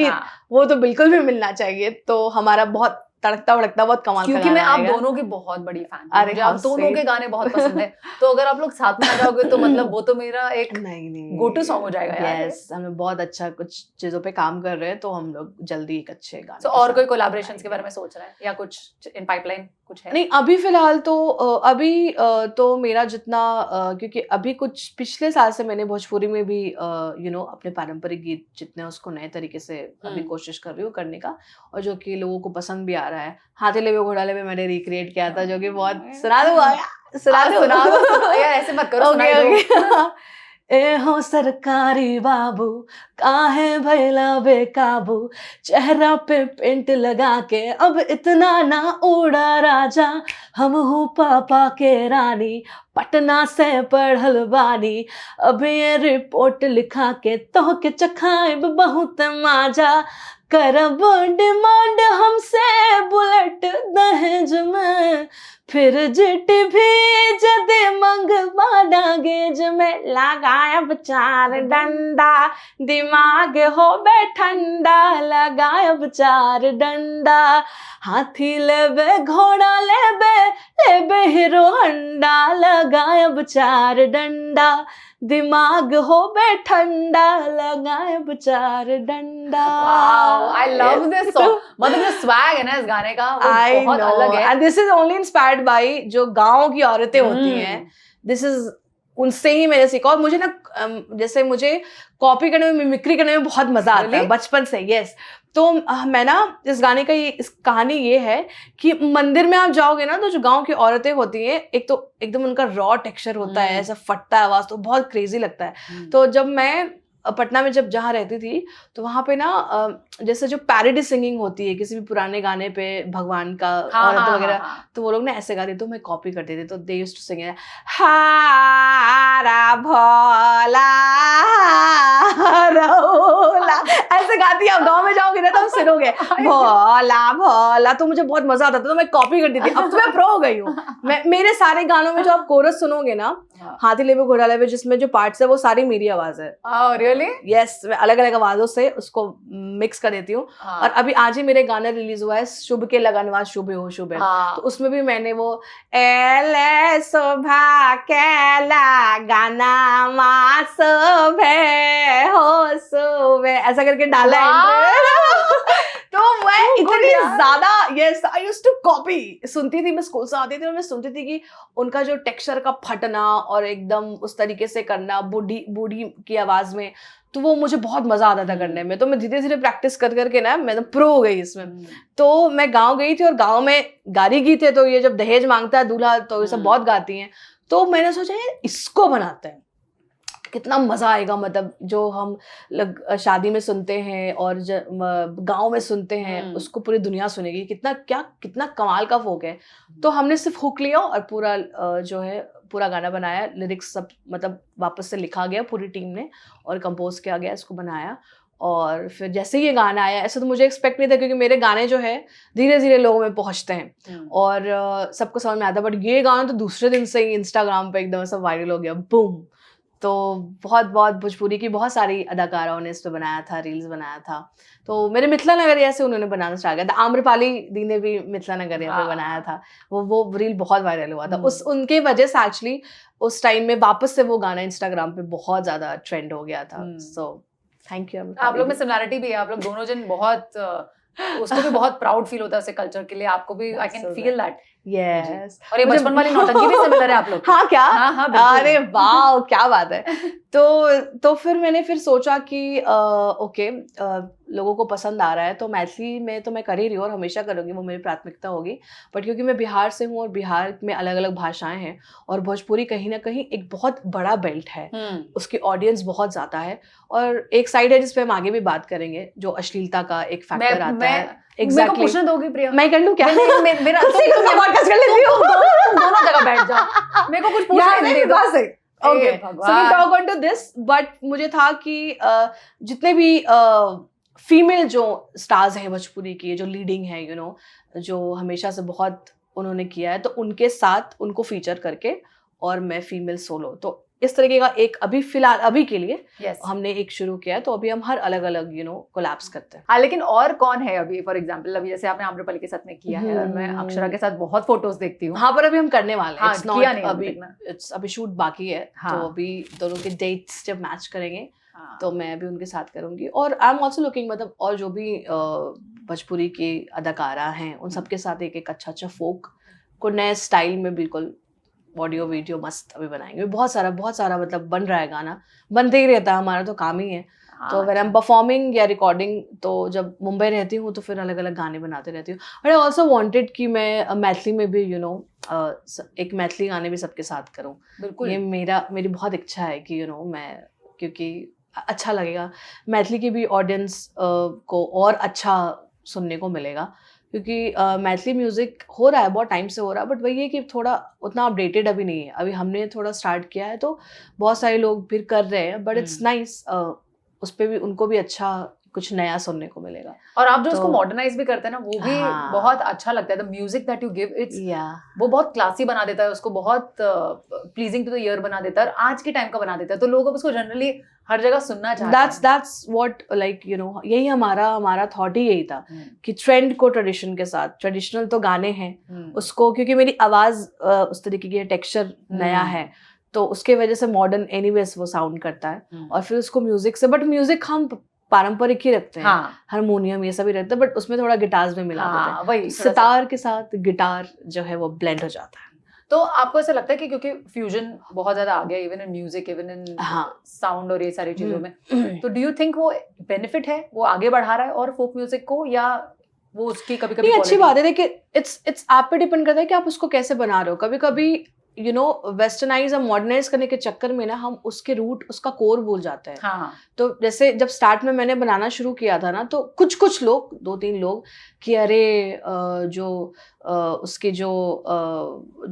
वो तो बिल्कुल भी मिलना चाहिए। तो हमारा बहुत तड़कता भड़कता बहुत कमाल का क्योंकि गाना मैं आप आएगा। दोनों की बहुत बड़ी फैन हूँ, अरे मुझे आप how दोनों sweet। के गाने बहुत पसंद है, तो अगर आप लोग साथ में आ जाओगे तो मतलब वो तो मेरा एक नहीं go to song हो जाएगा यार। यस हमें बहुत अच्छा कुछ चीजों पे काम कर रहे हैं, तो हम लोग जल्दी एक अच्छे गाने तो के और साथ कोई कोलैबोरेशंस आएंगे। के बारे में सोच रहे हैं या कुछ इन पाइपलाइन कुछ है? नहीं अभी फिलहाल तो तो मेरा जितना क्योंकि अभी कुछ पिछले साल से मैंने भोजपुरी में भी अपने पारंपरिक गीत जितने उसको नए तरीके से अभी कोशिश कर रही हूँ करने का, और जो कि लोगों को पसंद भी आ रहा है। हाथी ले घोड़ाले में मैंने रिक्रिएट किया था, जो कि बहुत सुना दो यार ऐसे मत करो, ओके सुनाई दो। ओके ए हो सरकारी बाबू काहे भैला बेकाबू, चेहरा पे पेंट लगा के अब इतना ना उड़ा राजा, हम हूँ पापा के रानी पटना से पढ़ल बानी, अब ये रिपोर्ट लिखा के तो के चखाइब बहुत माजा, करब डिमांड हमसे बुलेट दहेज में, फिर जिट भी जदे मंगवा डागेज में, लगायब 4 डंडा दिमाग होबे ठंडा, लगायब 4 डंडा, हाथी लेबे घोड़ा लेबे हीरो हंडा, लगायब 4 डंडा दिमाग होबे ठंडा, लगायब 4 डंडा। Wow, I love this song. मतलब जो स्वैग है ना इस गाने का वो बहुत अलग है। And this is only inspired by जो गांव की औरतें होती हैं, दिस इज उनसे ही मैंने सीखा। और मुझे ना जैसे मुझे कॉपी करने में, मिमिक्री करने में बहुत मजा आता है बचपन से। यस तो मैं ना इस गाने का इस कहानी ये है कि मंदिर में आप जाओगे ना, तो जो गांव की औरतें होती हैं, एक तो एकदम उनका रॉ टेक्सचर होता है, ऐसा फटता है आवाज, तो बहुत क्रेजी लगता है। तो जब मैं पटना में जहाँ रहती थी, तो वहां पे ना जैसे जो पैरोडी सिंगिंग होती है किसी भी पुराने गाने पे भगवान का औरत वगैरह, तो वो लोग ना ऐसे गाते, तो मैं कॉपी करती थी। तो दे यूज्ड टू सिंग हारा भोला रौला, ऐसे गाती है। आप गाँव में जाओगे ना तो आप सुनोगे भोला भोला, तो मुझे बहुत मजा आता था, तो मैं कॉपी करती थी। अब तो मैं प्रो हो गई हूँ। मेरे सारे गानों में जो आप कोरस सुनोगे ना, हाथी लेबे घोड़ा लेबे, जिसमें जो पार्ट्स है वो सारी मेरी आवाज है। रियली? यस मैं अलग अलग आवाजों से उसको मिक्स कर देती हूँ। और अभी आज ही मेरे गाना रिलीज हुआ है, शुभ के लगनवा शुभ हो शुभ, तो उसमें भी मैंने वो एले शोभा केला गाना मा शोभे हो शोभे ऐसा करके डाला है। तो मैं इतनी ज्यादा yes I used to copy सुनती थी। मैं स्कूल से आती थी और मैं सुनती थी कि उनका जो टेक्सचर का फटना और एकदम उस तरीके से करना बूढ़ी बूढ़ी की आवाज में, तो वो मुझे बहुत मजा आता था करने में। तो मैं धीरे धीरे प्रैक्टिस कर करके ना मैं तो प्रो हो गई इसमें। तो मैं गाँव गई थी और गाँव में गारी गीत है, तो ये जब दहेज मांगता है दूल्हा तो ये सब बहुत गाती हैं। तो मैंने सोचा इसको बनाते हैं, कितना मजा आएगा। मतलब जो हम शादी में सुनते हैं और गांव में सुनते हैं, उसको पूरी दुनिया सुनेगी। कितना कमाल का फोक है। तो हमने सिर्फ हुक लिया और पूरा जो है पूरा गाना बनाया, लिरिक्स सब मतलब वापस से लिखा गया पूरी टीम ने और कंपोज किया गया, इसको बनाया। और फिर जैसे ही ये गाना आया, ऐसा तो मुझे एक्सपेक्ट नहीं था, क्योंकि मेरे गाने जो है धीरे धीरे लोगों में पहुंचते हैं और सबको समझ में आता है। बट ये गाना तो दूसरे दिन से ही इंस्टाग्राम पे एकदम सब वायरल हो गया, बूम। तो बहुत भोजपुरी की बहुत सारी अदाकाराओं ने इस पे बनाया था, रील्स बनाया था। तो मेरे मिथिला नगरिया से उन्होंने बनाना स्टार्ट किया था। आम्रपाली दी ने भी मिथिला नगरिया पे बनाया था। वो रील बहुत वायरल हुआ था। उनके वजह से एक्चुअली उस टाइम में वापस से वो गाना इंस्टाग्राम पे बहुत ज्यादा ट्रेंड हो गया था। So thank you. आप लोग में सिमिलैरिटी भी है, आप लोग दोनों जन बहुत उसको भी बहुत प्राउड फील होता है उसके कल्चर के लिए। आपको भी आई कैन फील दैट। यस और ये बचपन वाली नौटंकी भी सिमिलर है आप लोग। हाँ क्या? हाँ, अरे वाह क्या बात है। तो फिर मैंने सोचा कि ओके लोगों को पसंद आ रहा है, तो मैथिली में तो मैं कर ही रही हूँ और हमेशा करूँगी, वो मेरी प्राथमिकता होगी। बट क्योंकि मैं बिहार से हूँ और बिहार में अलग अलग भाषाएं हैं और भोजपुरी कहीं ना कहीं एक बहुत बड़ा बेल्ट है, उसकी ऑडियंस बहुत ज़्यादा है। और एक साइड है जिस पे हम आगे भी बात करेंगे, जो अश्लीलता का एक फैक्टर आता है। Exactly. पूछना दोगी प्रिया? मैं कर लूं क्या? मेरा पॉडकास्ट कर लेती हूँ। दोनों जगह बैठ जाओ, मेरे को कुछ पूछना नहीं दे दो। Okay so we talk on to this. But मुझे था कि जितने भी फीमेल जो स्टार्स हैं भोजपुरी की, जो लीडिंग है जो हमेशा से बहुत उन्होंने किया है, तो उनके साथ उनको फीचर करके और मैं फीमेल सोलो, तो इस तरीके का एक अभी फिलहाल अभी के लिए yes. हमने एक शुरू किया है, तो अभी हम हर अलग अलग कोलैब्स करते हैं। हाँ, लेकिन और कौन है अभी, फॉर एग्जांपल अभी जैसे आपने आम्रपाली के साथ में किया है और मैं अक्षरा के साथ बहुत फोटोज देखती हूँ। हाँ, पर अभी हम करने वाले हैं। हाँ, It's किया not नहीं अभी, it's अभी शूट बाकी है। हाँ. तो अभी दोनों के डेट्स जब मैच करेंगे तो मैं भी उनके साथ करूंगी। और आई एम ऑल्सो लुकिंग, मतलब और जो भी भोजपुरी की अदाकारा हैं उन सबके साथ एक एक अच्छा फोक को नए स्टाइल में बिल्कुल ऑडियो वीडियो मस्त अभी बनाएंगे। बहुत सारा मतलब बन रहा है, गाना बनते ही रहता है, हमारा तो काम ही है। तो व्हेन आई एम परफॉर्मिंग या रिकॉर्डिंग, तो जब मुंबई रहती हूँ तो फिर अलग अलग गाने बनाते रहती हूँ। बट आई ऑल्सो वांटेड कि मैं मैथिली में भी एक मैथिली गाने भी सबके साथ करूँ। बिल्कुल, ये मेरी बहुत इच्छा है कि मैं, क्योंकि अच्छा लगेगा, मैथिली की भी ऑडियंस को और अच्छा सुनने को मिलेगा। क्योंकि मैथिली म्यूजिक हो रहा है, बहुत टाइम से हो रहा है, बट वही है कि थोड़ा उतना अपडेटेड अभी नहीं है। अभी हमने थोड़ा स्टार्ट किया है तो बहुत सारे लोग फिर कर रहे हैं, बट इट्स नाइस, उस पर भी उनको भी अच्छा कुछ नया सुनने को मिलेगा। और आप जो उसको मॉडर्नाइज भी करते हैं ना, वो भी हाँ, बहुत अच्छा लगता है। The music that you give, it's वो बहुत क्लासी बना देता है, उसको बहुत प्लीजिंग टू द ईयर बना देता है और आज के टाइम का बना देता है, तो लोग अब उसको जनरली हर जगह सुनना चाहते हैं। That's what like यही हमारा थॉट ही यही था कि ट्रेंड को ट्रेडिशन के साथ, ट्रेडिशनल तो गाने हैं उसको, क्योंकि मेरी आवाज उस तरीके की टेक्सचर नया है, तो उसके वजह से मॉडर्न एनीवेज वो साउंड करता है। और फिर उसको म्यूजिक से, बट म्यूजिक हम पारंपरिक ही रखते हैं, हारमोनियम ये सब ही रखते हैं, बट उसमें थोड़ा गिटार्स में मिला देते हैं, सितार के साथ गिटार जो है वो ब्लेंड हो जाता है। तो आपको ऐसा लगता है कि क्योंकि फ्यूजन बहुत ज्यादा आ गया, even in music, even in sound और ये सारी चीजों में, तो डू यू थिंक वो बेनिफिट है, वो आगे बढ़ा रहा है और फोक म्यूजिक को, या वो उसकी कभी कभी अच्छी बात है? देखिए, इट्स आप पे डिपेंड करता है कि आप उसको कैसे बना रहे हो। कभी कभी वेस्टर्नाइज और मॉडर्नाइज करने के चक्कर में ना हम उसके रूट, उसका कोर भूल जाते हैं। हाँ. तो जैसे जब स्टार्ट में मैंने बनाना शुरू किया था ना, तो कुछ लोग, 2-3 लोग, कि अरे उसके जो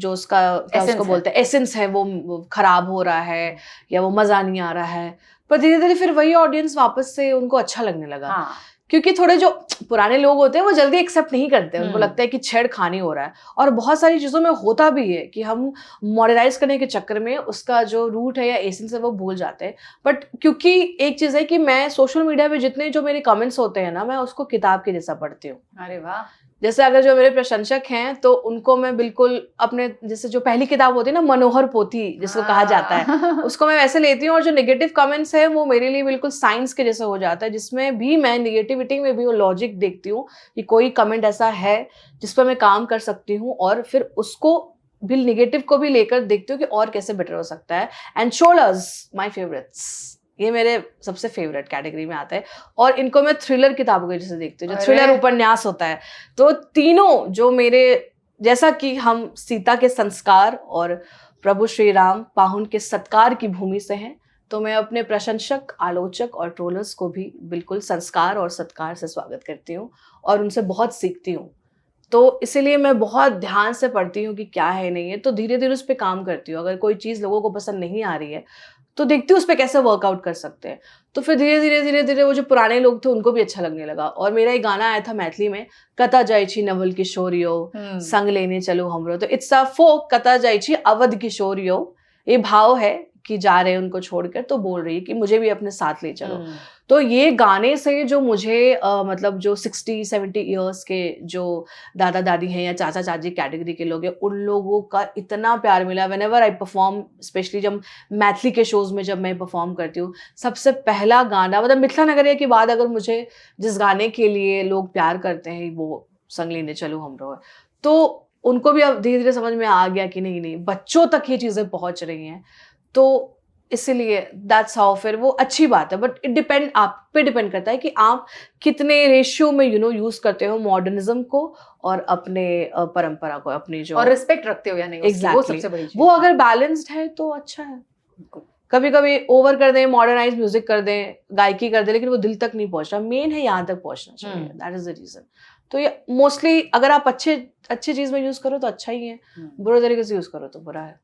उसका क्या उसको बोलते हैं, एसेंस है, वो खराब हो रहा है या वो मजा नहीं आ रहा है। पर धीरे धीरे फिर वही ऑडियंस वापस से उनको अच्छा लगने लगा। हाँ. क्योंकि थोड़े जो पुराने लोग होते हैं वो जल्दी एक्सेप्ट नहीं करते, उनको लगता है कि छेड़खानी हो रहा है। और बहुत सारी चीज़ों में होता भी है कि हम मॉडर्नाइज करने के चक्कर में उसका जो रूट है या एसेंस है वो भूल जाते हैं। बट क्योंकि एक चीज़ है कि मैं सोशल मीडिया पे जितने जो मेरे कमेंट्स होते हैं ना, मैं उसको किताब के जैसा पढ़ती हूँ। अरे वाह! जैसे अगर जो मेरे प्रशंसक हैं तो उनको मैं बिल्कुल अपने, जैसे जो पहली किताब होती है ना, मनोहर पोथी जिसको कहा जाता है, उसको मैं वैसे लेती हूँ। और जो नेगेटिव कमेंट्स है वो मेरे लिए बिल्कुल साइंस के जैसा हो जाता है, जिसमें भी मैं नेगेटिविटी में भी वो लॉजिक देखती हूँ कि कोई कमेंट ऐसा है जिस पर मैं काम कर सकती हूँ, और फिर उसको भी, नेगेटिव को भी लेकर देखती हूँ कि और कैसे बेटर हो सकता है। एंड शोलर्स माई फेवरेट्स, ये मेरे सबसे फेवरेट कैटेगरी में आता है। और इनको मैं थ्रिलर किताबों के जैसे देखती हूँ, जो थ्रिलर उपन्यास होता है। तो तीनों जो मेरे, जैसा कि हम सीता के संस्कार और प्रभु श्री राम पाहुन के सत्कार की भूमि से हैं, तो मैं अपने प्रशंसक, आलोचक और ट्रोलर्स को भी बिल्कुल संस्कार और सत्कार से स्वागत करती हूँ और उनसे बहुत सीखती हूँ। तो इसीलिए मैं बहुत ध्यान से पढ़ती हूँ कि क्या है नहीं है, तो धीरे धीरे उस पर काम करती हूँ। अगर कोई चीज़ लोगों को पसंद नहीं आ रही है तो देखती हूँ उस पर कैसे वर्कआउट कर सकते हैं। तो फिर धीरे धीरे वो जो पुराने लोग थे उनको भी अच्छा लगने लगा। और मेरा एक गाना आया था मैथिली में, कता जायछी नवल किशोरियो संग लेने चलो हमरो, तो इट्स अ फोक कता जायछी अवध किशोरियो। ये भाव है कि जा रहे हैं उनको छोड़कर, तो बोल रही है कि मुझे भी अपने साथ ले चलो। तो ये गाने से जो मुझे मतलब जो 60-70 ईयर्स के जो दादा दादी हैं या चाचा चाची कैटेगरी के लोग हैं, उन लोगों का इतना प्यार मिला। व्हेनेवर आई परफॉर्म, स्पेशली जब मैथिली के शोज में जब मैं परफॉर्म करती हूँ, सबसे पहला गाना, मतलब मिथिला नगरिया के बाद अगर मुझे जिस गाने के लिए लोग प्यार करते हैं वो संग लेने चलो हमरो है। तो उनको भी अब धीरे धीरे समझ में आ गया कि नहीं बच्चों तक ये चीज़ें पहुँच रही हैं, तो इसलिए दैट्स हाउ। फिर वो अच्छी बात है, बट इट डिपेंड, आप पे डिपेंड करता है कि आप कितने रेशियो में यूज करते हो मॉडर्निज्म को और अपने परंपरा को, अपनी जो, और रिस्पेक्ट रखते हो या नहीं। Exactly. वो सबसे बड़ी चीज। वो अगर बैलेंस्ड है तो अच्छा है। कभी कभी ओवर कर दें, मॉडर्नाइज म्यूजिक कर दें, गायकी कर दें, लेकिन वो दिल तक नहीं पहुंच रहा। मेन है यहाँ तक पहुंचना चाहिए, दैट इज द रीजन। तो ये मोस्टली अगर आप अच्छी चीज में यूज करो तो अच्छा ही है, बुरे तरीके से यूज करो तो बुरा है।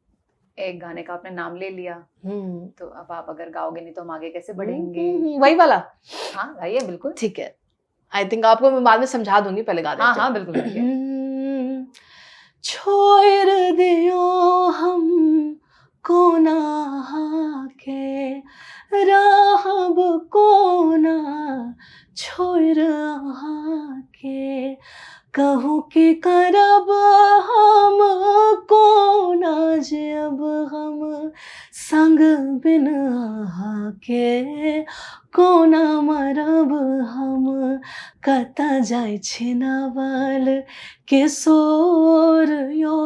एक गाने का आपने नाम ले लिया, तो अब आप अगर गाओगे नहीं तो हम आगे कैसे बढ़ेंगे? वही वाला? हाँ गाइए, बिल्कुल ठीक है। आई थिंक आपको मैं बाद में समझा दूंगी, पहले गा देते हैं। हाँ बिल्कुल। छोड़ दियो हम कोना के रहब कोना छोड़ के कहूँ कि करब हम कोना जे अब हम संग बिन के कोना मरब हम कतऽ जाइ छी नवल किशोर यो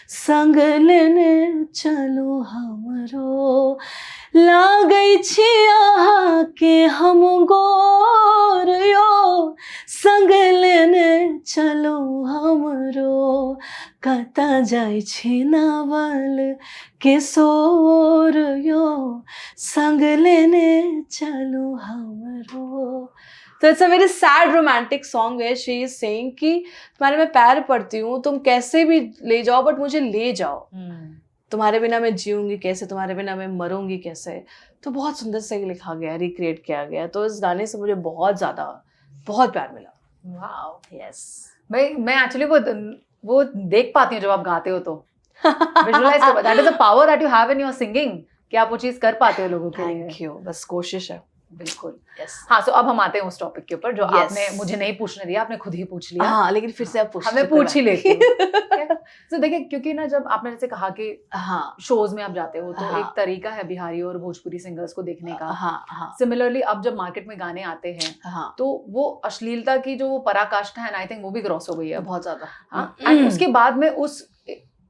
संग लेने चलू हमरो लागै छी अहाँके हम गोर यो संग लेने चलू हमरो कतऽ जाइ छी नवल किशोर यो संग लेने चलू हमरो. तो it's a very sad romantic song where she is saying कि तुम्हारे मैं पैर पड़ती हूँ, तुम कैसे भी ले जाओ बट मुझे ले जाओ. तुम्हारे बिना मैं जीऊंगी कैसे, तुम्हारे बिना मैं मरूंगी कैसे. तो बहुत सुंदर से लिखा गया, रिक्रिएट किया गया. तो इस गाने से मुझे बहुत प्यार मिला. Wow, yes. मैं एक्चुअली वो देख पाती हूँ जब आप गाते हो तो विजुअलाइज कर. That is a power that you have in your singing कि आप वो चीज कर पाते हो लोगों के लिए. Thank you. बस कोशिश है. बिल्कुल. Yes. हाँ, सो अब हम आते हैं उस टॉपिक के ऊपर जो Yes. आपने मुझे नहीं पूछने दिया, आपने खुद ही पूछ लिया. हाँ, लेकिन फिर से आप पूछ हमें पूछ ही लेते हैं. तो देखिए, क्योंकि ना जब आपने जैसे कहा कि हाँ, शोज में आप जाते हो तो हाँ. एक तरीका है बिहारी और भोजपुरी सिंगर्स को देखने का. हाँ, सिमिलरली अब जब मार्केट में गाने आते हैं हाँ, तो वो अश्लीलता की जो वो पराकाष्ठा है, आई थिंक वो भी क्रॉस हो गई है बहुत ज्यादा. हाँ. एंड उसके बाद में उस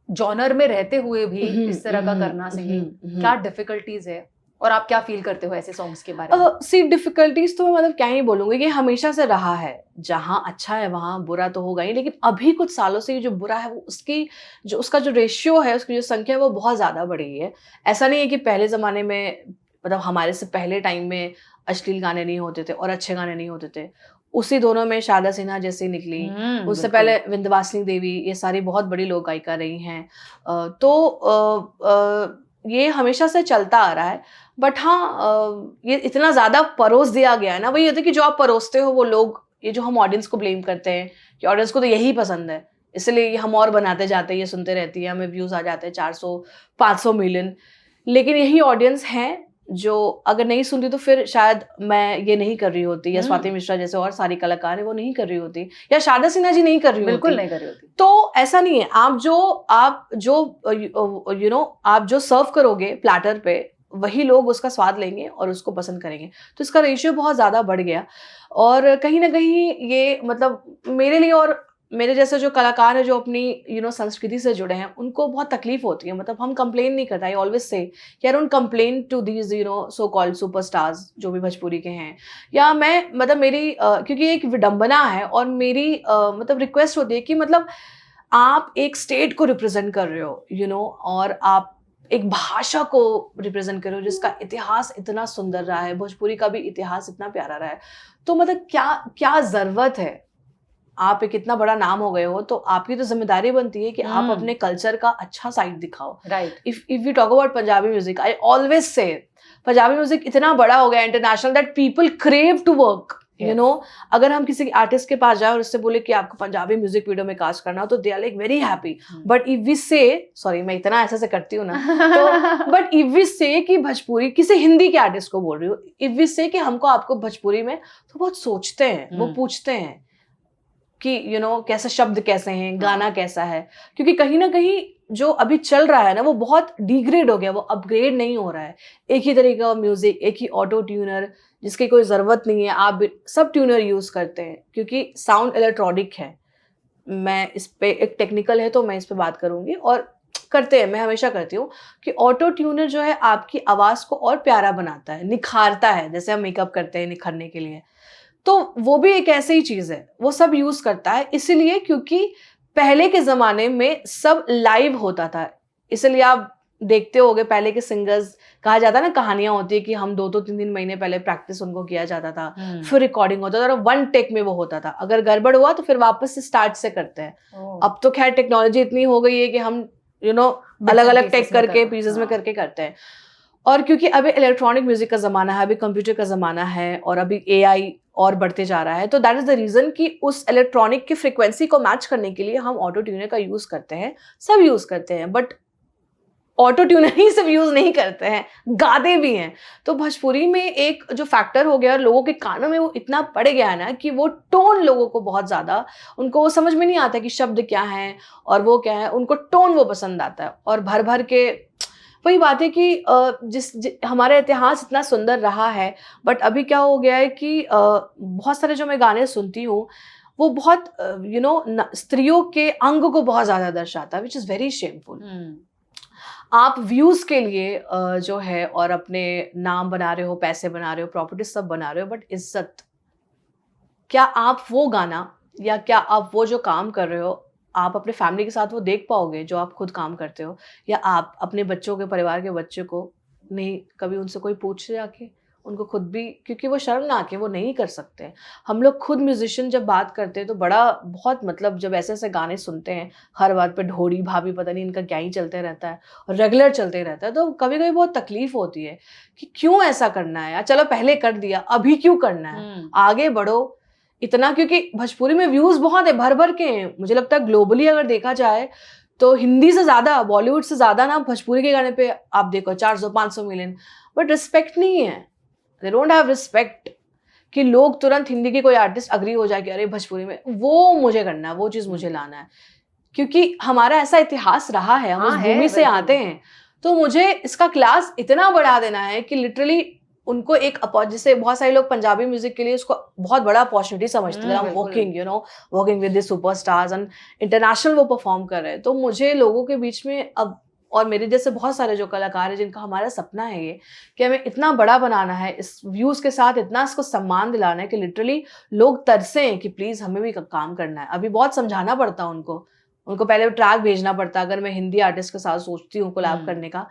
जॉनर में रहते हुए भी इस तरह का करना सिंगिंग, क्या डिफिकल्टीज है और आप क्या फील करते हो ऐसे सॉन्ग्स के बारे में? सी डिफिकल्टीज तो मैं मतलब क्या ही बोलूंगी कि हमेशा से रहा है. जहाँ अच्छा है वहाँ बुरा तो होगा ही, लेकिन अभी कुछ सालों से ये जो बुरा है वो उसका जो रेशियो है, उसकी जो संख्या है वो बहुत ज्यादा बढ़ गई है. ऐसा नहीं है कि पहले जमाने में मतलब हमारे से पहले टाइम में अश्लील गाने नहीं होते थे और अच्छे गाने नहीं होते थे. उसी दोनों में शारदा सिन्हा जैसी निकली, उससे पहले विंध्यवासिनी देवी, ये सारी बहुत बड़ी लोक गायिका रही हैं. ये हमेशा से चलता आ रहा है. बट हाँ, ये इतना ज्यादा परोस दिया गया है ना. वही होता है कि जो आप परोसते हो वो लोग, ये जो हम ऑडियंस को ब्लेम करते हैं कि ऑडियंस को तो यही पसंद है, इसलिए हम और बनाते जाते हैं, ये सुनते रहती है, हमें व्यूज आ जाते हैं 400-500 मिलियन. लेकिन यही ऑडियंस है जो अगर नहीं सुनती तो फिर शायद मैं ये नहीं कर रही होती, या स्वाति मिश्रा जैसे और सारी कलाकार है वो नहीं कर रही होती, या शारदा सिन्हा जी नहीं कर रही होती. बिल्कुल नहीं कर रही होती. तो ऐसा नहीं है. आप जो सर्व करोगे प्लेटर पे, वही लोग उसका स्वाद लेंगे और उसको पसंद करेंगे. तो इसका रेशियो बहुत ज्यादा बढ़ गया. और कहीं ना कहीं ये मतलब मेरे लिए और मेरे जैसे जो कलाकार है जो अपनी संस्कृति से जुड़े हैं, उनको बहुत तकलीफ होती है. मतलब हम कंप्लेन नहीं करते. I always say I don't complain to these so called superstars जो भी भोजपुरी के हैं. या मैं मतलब मेरी क्योंकि एक विडंबना है और मेरी मतलब रिक्वेस्ट होती है कि मतलब आप एक स्टेट को रिप्रेजेंट कर रहे हो और आप एक भाषा को रिप्रेजेंट कर रहे हो जिसका इतिहास इतना सुंदर रहा है. भोजपुरी का भी इतिहास इतना प्यारा रहा है. तो मतलब क्या जरूरत है. आप एक इतना बड़ा नाम हो गए हो तो आपकी तो जिम्मेदारी बनती है कि आप अपने कल्चर का अच्छा साइड दिखाओ. Right. If we talk about Punjabi music, I always say Punjabi music इतना बड़ा हो गया international that people crave to work. अगर हम किसी आर्टिस्ट के पास जाए और उससे बोले कि आपको पंजाबी म्यूजिक वीडियो में कास्ट करना हो तो they are like very happy. But if we say, sorry मैं इतना ऐसा से करती हूँ ना, तो बट इफ वी से कि भोजपुरी, किसी हिंदी के आर्टिस्ट को बोल रही हूँ, इफ वी से कि हमको आपको भोजपुरी में, तो बहुत सोचते हैं, वो पूछते हैं कि कैसे शब्द कैसे हैं, गाना कैसा है. क्योंकि कहीं ना कहीं जो अभी चल रहा है ना वो बहुत डिग्रेड हो गया, वो अपग्रेड नहीं हो रहा है. एक ही तरीके का म्यूजिक, एक ही ऑटो ट्यूनर जिसकी कोई ज़रूरत नहीं है, आप सब ट्यूनर यूज़ करते हैं क्योंकि साउंड इलेक्ट्रॉनिक है. मैं इस पे एक टेक्निकल है तो मैं इस पे बात करूँगी, और करते हैं, मैं हमेशा करती हूँ कि ऑटो ट्यूनर जो है आपकी आवाज़ को और प्यारा बनाता है, निखारता है. जैसे हम मेकअप करते हैं निखरने के लिए, तो वो भी एक ऐसी ही चीज़ है, वो सब यूज़ करता है. इसलिए क्योंकि पहले के ज़माने में सब लाइव होता था, इसलिए आप देखते होगे पहले के सिंगर्स, कहा जाता है ना, कहानियां होती है कि हम 2-3 महीने पहले प्रैक्टिस उनको किया जाता था, फिर रिकॉर्डिंग होता था और 1 टेक में वो होता था. अगर गड़बड़ हुआ तो फिर वापस से स्टार्ट से करते हैं. अब तो खैर टेक्नोलॉजी इतनी हो गई है कि हम अलग अलग टेक करके पीसेस में करके करते हैं. और क्योंकि अभी इलेक्ट्रॉनिक म्यूजिक का ज़माना है, अभी कंप्यूटर का ज़माना है और अभी AI और बढ़ते जा रहा है, तो दैट इज़ द रीज़न कि उस इलेक्ट्रॉनिक की फ्रिक्वेंसी को मैच करने के लिए हम ऑटो ट्यूनर का यूज़ करते हैं, सब यूज़ करते हैं. बट ऑटो ट्यूनर ही सिर्फ यूज नहीं करते हैं, गाते भी हैं। तो भोजपुरी में एक जो फैक्टर हो गया और लोगों के कानों में वो इतना पड़ गया है ना कि वो टोन लोगों को बहुत ज्यादा, उनको वो समझ में नहीं आता कि शब्द क्या है और वो क्या है, उनको टोन वो पसंद आता है। और भर भर के वही बात है कि हमारा इतिहास इतना सुंदर रहा है, बट अभी क्या हो गया है कि बहुत सारे जो मैं गाने सुनती हूँ वो बहुत स्त्रियों के अंग को बहुत ज्यादा दर्शाता है, विच इज वेरी शेमफुल। आप व्यूज के लिए जो है और अपने नाम बना रहे हो, पैसे बना रहे हो, प्रॉपर्टी सब बना रहे हो, बट इज्जत, क्या आप वो गाना या क्या आप वो जो काम कर रहे हो आप अपने फैमिली के साथ वो देख पाओगे जो आप खुद काम करते हो? या आप अपने बच्चों के, परिवार के बच्चे को नहीं कभी उनसे कोई पूछ जाके उनको खुद भी, क्योंकि वो शर्मनाक है, वो नहीं कर सकते। हम लोग खुद म्यूजिशियन जब बात करते हैं तो बड़ा बहुत मतलब जब ऐसे ऐसे गाने सुनते हैं हर बात पे ढोड़ी भाभी पता नहीं इनका क्या ही चलते रहता है और रेगुलर चलते रहता है, तो कभी कभी बहुत तकलीफ होती है कि क्यों ऐसा करना है यार, चलो पहले कर दिया, अभी क्यों करना है, आगे बढ़ो इतना। क्योंकि भोजपुरी में व्यूज बहुत है, भर भर के हैं। मुझे लगता है ग्लोबली अगर देखा जाए तो हिंदी से ज्यादा, बॉलीवुड से ज्यादा ना भोजपुरी के गाने पे आप देखो 400-500 मिलियन, बट रिस्पेक्ट नहीं है। दे डोंट हैव रिस्पेक्ट कि लोग तुरंत हिंदी के कोई आर्टिस्ट अग्री हो जाए कि अरे भोजपुरी में वो मुझे करना है, वो चीज मुझे लाना है, क्योंकि हमारा ऐसा इतिहास रहा है, हम उस भूमि से आते हैं। तो मुझे इसका क्लास इतना बढ़ा देना है कि लिटरली उनको एक, जैसे बहुत सारे लोग पंजाबी म्यूजिक के लिए उसको बहुत बड़ा अपॉर्चुनिटी समझते हैं, working with the superstars and international वो परफॉर्म कर रहे हैं। तो मुझे लोगों के बीच में अब, और मेरे जैसे बहुत सारे जो कलाकार हैं जिनका हमारा सपना है ये कि हमें इतना बड़ा बनाना है, इस व्यूज के साथ इतना इसको सम्मान दिलाना है कि लिटरली लोग तरसें कि प्लीज हमें भी काम करना है। अभी बहुत समझाना पड़ता है उनको पहले ट्रैक भेजना पड़ता है। अगर मैं हिंदी आर्टिस्ट के साथ सोचती हूँ कोलैब करने का,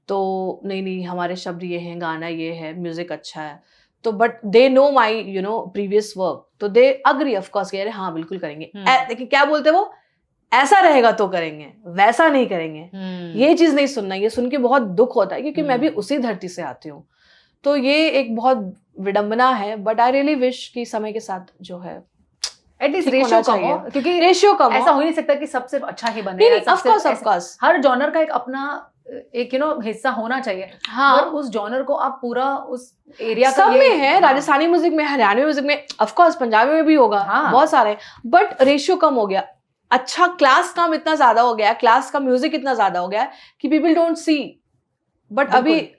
तो नहीं हमारे शब्द ये हैं, गाना ये है, म्यूजिक अच्छा है, तो but they know my previous work, तो दे अग्री ऑफ कोर्स, कह रहे हाँ बिल्कुल करेंगे। लेकिन क्या बोलते वो, ऐसा रहेगा तो करेंगे, वैसा नहीं करेंगे। ये चीज नहीं सुनना, ये सुन के बहुत दुख होता है क्योंकि मैं भी उसी धरती से आती हूँ। तो ये एक बहुत विडंबना है, बट आई रियली विश कि समय के साथ जो है एटलीस्ट रेशियो कम हो, क्योंकि रेशियो कम ऐसा हो नहीं सकता कि सबसे अच्छा ही बने। ऑफ कोर्स हर जॉनर का एक अपना एक हिस्सा होना चाहिए। हाँ, और उस जॉनर को आप पूरा उस एरिया सब में है। राजस्थानी म्यूजिक में, हरियाणवी म्यूजिक में, ऑफ कोर्स पंजाबी में भी होगा, बहुत सारे, बट रेशियो कम हो गया। अच्छा क्लास काम इतना ज्यादा हो गया, क्लास का म्यूजिक इतना ज्यादा हो गया कि पीपल डोंट सी। बट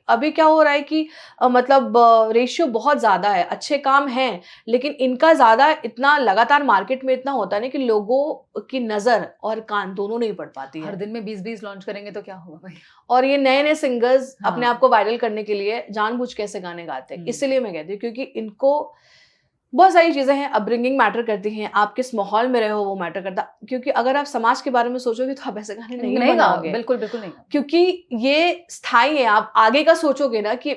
अभी क्या हो रहा है कि मतलब रेशियो बहुत ज्यादा है, अच्छे काम हैं लेकिन इनका ज्यादा इतना लगातार मार्केट में इतना होता है ना कि लोगों की नजर और कान दोनों नहीं पड़ पाती है। हर दिन में 20-20 लॉन्च करेंगे तो क्या होगा भाई। और ये नए नए सिंगर्स अपने आप को वायरल करने के लिए जानबूझ के ऐसे गाने गाते हैं। इसलिए मैं कहती हूँ क्योंकि इनको बहुत सारी चीजें हैं, अपब्रिंगिंग मैटर करती हैं, आप किस माहौल में रहे हो वो मैटर करता, क्योंकि अगर आप समाज के बारे में सोचोगे तो आप ऐसे गाने नहीं बनाओगे। बिल्कुल बिल्कुल नहीं, क्योंकि ये स्थायी है। आप आगे का सोचोगे ना कि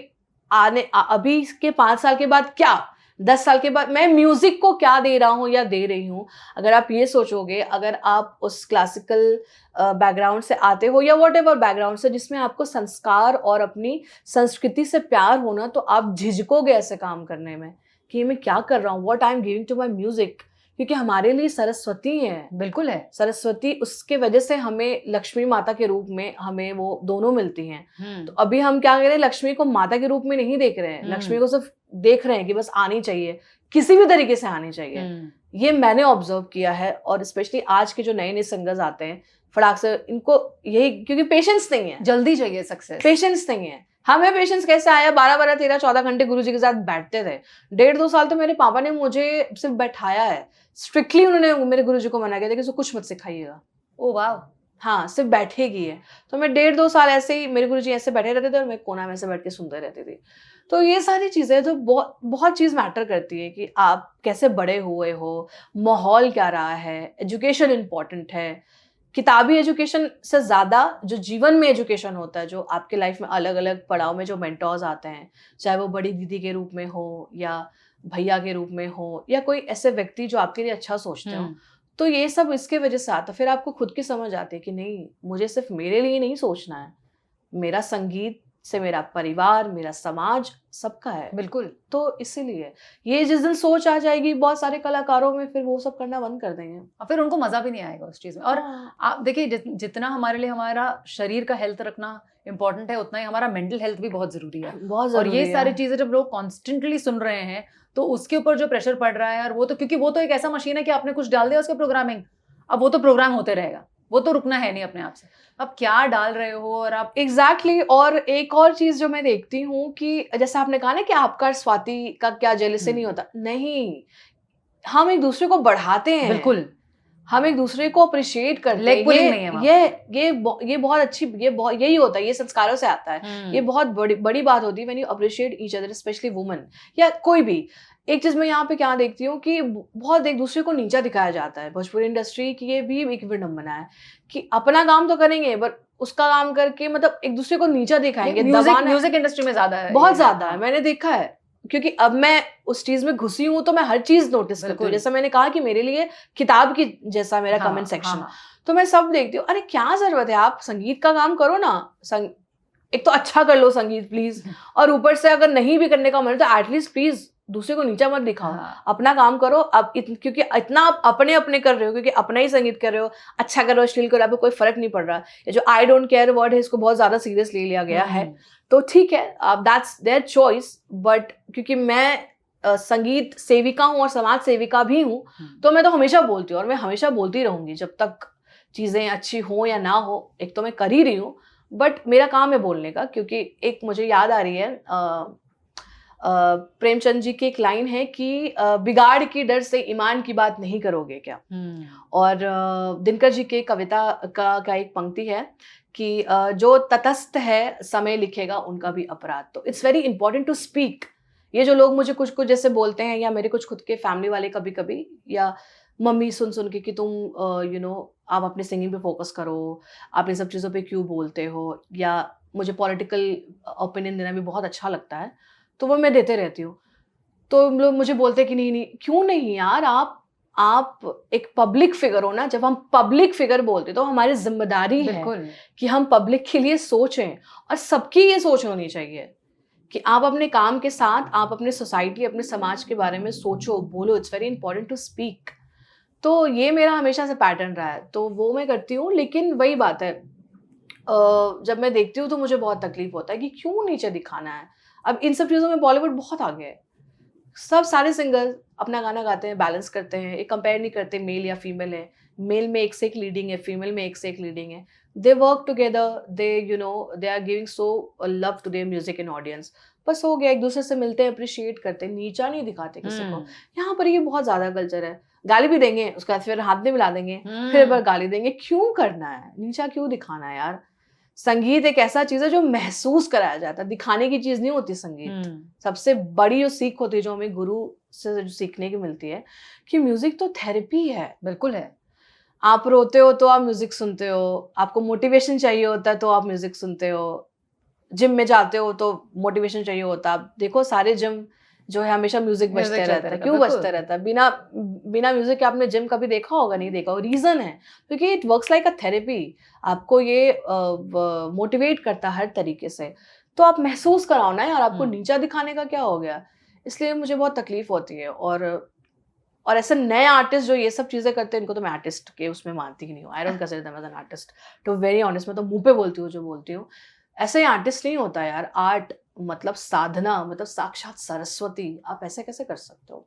अभी के 5 साल के बाद क्या, 10 साल के बाद मैं म्यूजिक को क्या दे रहा हूँ या दे रही हूँ। अगर आप ये सोचोगे, अगर आप उस क्लासिकल बैकग्राउंड से आते हो या वॉट एवर बैकग्राउंड से जिसमें आपको संस्कार और अपनी संस्कृति से प्यार होना, तो आप झिझकोगे ऐसे काम करने में कि मैं क्या कर रहा हूँ, what I am giving to my music. क्योंकि हमारे लिए सरस्वती है, बिल्कुल है सरस्वती, उसके वजह से हमें लक्ष्मी माता के रूप में हमें वो दोनों मिलती हैं। तो अभी हम क्या कर रहे हैं, लक्ष्मी को माता के रूप में नहीं देख रहे हैं, लक्ष्मी को सिर्फ देख रहे हैं कि बस आनी चाहिए, किसी भी तरीके से आनी चाहिए। ये मैंने ऑब्जर्व किया है। और स्पेशली आज के जो नए नए सिंगर्स आते हैं फटाक से, इनको यही, क्योंकि पेशेंस नहीं है, जल्दी चाहिए सक्सेस, पेशेंस नहीं है। हमें पेशेंस कैसे आया, 12-12, 13-14 घंटे गुरुजी के साथ बैठते थे। 1.5-2 साल तो मेरे पापा ने मुझे सिर्फ बैठाया है, स्ट्रिक्टली उन्होंने मेरे गुरुजी को मना किया था कि इसको कुछ मत सिखाइएगा। ओ वाह, हाँ, सिर्फ बैठेगी है। तो मैं 1.5-2 साल ऐसे ही, मेरे गुरुजी ऐसे बैठे रहते थे और मैं कोना में ऐसे बैठ के सुनते रहती थी। तो ये सारी चीजें तो बहुत बहुत चीज मैटर करती है कि आप कैसे बड़े हुए हो, माहौल क्या रहा है, एजुकेशन इंपॉर्टेंट है। किताबी एजुकेशन से ज़्यादा जो जीवन में एजुकेशन होता है, जो आपके लाइफ में अलग अलग पड़ाव में जो मेंटोर्स आते हैं, चाहे वो बड़ी दीदी के रूप में हो या भैया के रूप में हो या कोई ऐसे व्यक्ति जो आपके लिए अच्छा सोचते हो, तो ये सब इसके वजह से आता। फिर आपको खुद की समझ आती है कि नहीं, मुझे सिर्फ मेरे लिए नहीं सोचना है, मेरा संगीत से मेरा परिवार, मेरा समाज सबका है। बिल्कुल। तो इसीलिए ये जिस दिन सोच आ जाएगी बहुत सारे कलाकारों में, फिर वो सब करना बंद कर देंगे और फिर उनको मजा भी नहीं आएगा उस चीज में। और हाँ। आप देखिए, जितना हमारे लिए हमारा शरीर का हेल्थ रखना इम्पोर्टेंट है, उतना ही हमारा मेंटल हेल्थ भी बहुत जरूरी है। बहुत और जरूरी ये है। सारी चीजें जब लोग कॉन्स्टेंटली सुन रहे हैं तो उसके ऊपर जो प्रेशर पड़ रहा है, और वो तो क्योंकि वो तो एक ऐसा मशीन है कि आपने कुछ डाल दिया उसके प्रोग्रामिंग, अब वो तो प्रोग्राम होते रहेगा, वो तो रुकना है नहीं अपने आप से। अब क्या डाल रहे हो और आप एग्जैक्टली और एक और चीज जो मैं देखती हूँ कि जैसे आपने कहा ना कि आपका और स्वाति का क्या जेलसी नहीं होता, नहीं, हम एक दूसरे को बढ़ाते हैं, बिल्कुल हम एक दूसरे को अप्रिशिएट करते हैं। लेग पुलिंग नहीं है वहाँ। ये बहुत अच्छी, यही होता है, ये संस्कारों से आता है। ये बहुत बड़ी बात होती है when you appreciate each other, specially women या कोई भी। एक चीज मैं यहाँ पे क्या देखती हूँ कि बहुत एक दूसरे को नीचा दिखाया जाता है भोजपुरी इंडस्ट्री की। ये भी एक विडंबना है कि अपना काम तो करेंगे बट उसका काम करके मतलब एक दूसरे को नीचा दिखाएंगे। म्यूजिक इंडस्ट्री में ज्यादा है, बहुत ज्यादा है, मैंने देखा है, क्योंकि अब मैं उस चीज में घुसी हूँ तो मैं हर चीज नोटिस करती हूँ। जैसा मैंने कहा कि मेरे लिए किताब की जैसा मेरा कमेंट सेक्शन, तो मैं सब देखती हूँ। अरे क्या जरूरत है, आप संगीत का काम करो ना, एक तो अच्छा कर लो संगीत प्लीज, और ऊपर से अगर नहीं भी करने का मन तो एटलीस्ट प्लीज दूसरे को नीचा मत दिखाओ। अपना काम करो। अब क्योंकि इतना आप अपने अपने कर रहे हो, क्योंकि अपना ही संगीत कर रहे हो, अच्छा करो अश्लील करो, आपको कोई फर्क नहीं पड़ रहा। ये जो आई डोंट केयर वर्ड है, इसको बहुत ज्यादा सीरियस ले लिया गया है, तो ठीक है, दैट्स देयर चॉइस। बट क्योंकि मैं संगीत सेविका हूँ और समाज सेविका भी हूँ, तो मैं तो हमेशा बोलती हूँ और मैं हमेशा बोलती रहूंगी जब तक चीजें अच्छी हो या ना हो। एक तो मैं कर ही रही हूँ, बट मेरा काम है बोलने का। क्योंकि एक मुझे याद आ रही है, प्रेमचंद जी की एक लाइन है कि बिगाड़ की डर से ईमान की बात नहीं करोगे क्या। और दिनकर जी के कविता का एक पंक्ति है कि जो तटस्थ है समय लिखेगा उनका भी अपराध। तो it's very important to speak. ये जो लोग मुझे कुछ कुछ जैसे बोलते हैं, या मेरे कुछ खुद के फैमिली वाले कभी कभी, या मम्मी सुन सुन के कि तुम आप अपने सिंगिंग पे फोकस करो, आप इन सब चीज़ों पे क्यों बोलते हो, या मुझे पॉलिटिकल ओपिनियन देना भी बहुत अच्छा लगता है, तो वो मैं देते रहती हूँ। तो लोग मुझे बोलते हैं कि नहीं, क्यों नहीं यार, आप एक पब्लिक फिगर हो ना। जब हम पब्लिक फिगर बोलते तो हमारी जिम्मेदारी है कि हम पब्लिक के लिए सोचें, और सबकी ये सोच होनी चाहिए कि आप अपने काम के साथ आप अपने सोसाइटी, अपने समाज के बारे में सोचो, बोलो। It's very important to speak. तो ये मेरा हमेशा से पैटर्न रहा है, तो वो मैं करती हूँ। लेकिन वही बात है, जब मैं देखती हूँ तो मुझे बहुत तकलीफ होता है कि क्यों नीचे दिखाना है। अब इन सब चीज़ों में बॉलीवुड बहुत आगे है, सब सारे सिंगर अपना गाना गाते हैं, बैलेंस करते हैं, एक कंपेयर नहीं करते मेल या फीमेल है। मेल में एक से एक लीडिंग है, फीमेल में एक से एक लीडिंग है। They work together, they are giving so love to their music and audience. बस हो गया, एक दूसरे से मिलते हैं, अप्रिशिएट करते हैं, नीचा नहीं दिखाते किसी को। यहाँ पर ये बहुत ज्यादा कल्चर है, गाली भी देंगे उसके बाद फिर हाथ में मिला देंगे, फिर एक बार गाली देंगे। क्यों करना है, नीचा क्यों दिखाना है यार। संगीत एक ऐसा चीज है जो महसूस कराया जाता है, दिखाने की चीज नहीं होती संगीत। सबसे बड़ी जो सीख होती है, जो हमें गुरु से जो सीखने की मिलती है, कि म्यूजिक तो थेरेपी है। बिल्कुल है। आप रोते हो तो आप म्यूजिक सुनते हो, आपको मोटिवेशन चाहिए होता है तो आप म्यूजिक सुनते हो, जिम में जाते हो तो मोटिवेशन चाहिए होता है। आप देखो सारे जिम जो है हमेशा म्यूजिक बजते रहता है। क्यों बजता रहता है? बिना म्यूजिक के आपने जिम कभी देखा होगा? नहीं देखा होगा। रीजन है क्योंकि it works like a therapy. आपको ये मोटिवेट करता है हर तरीके से। तो आप महसूस कराओ ना यार, आपको नीचा दिखाने का क्या हो गया। इसलिए मुझे बहुत तकलीफ होती है। और ऐसे नए आर्टिस्ट जो ये सब चीजें करते हैं, इनको तो मैं आर्टिस्ट के उसमें मानती ही नहीं हूँ। I don't consider them as an artist, to very honest. मैं तो मुंह पे बोलती हूँ जो बोलती हूँ। ऐसे ही आर्टिस्ट नहीं होता यार। आर्ट मतलब साधना, मतलब साक्षात सरस्वती। आप ऐसे कैसे कर सकते हो?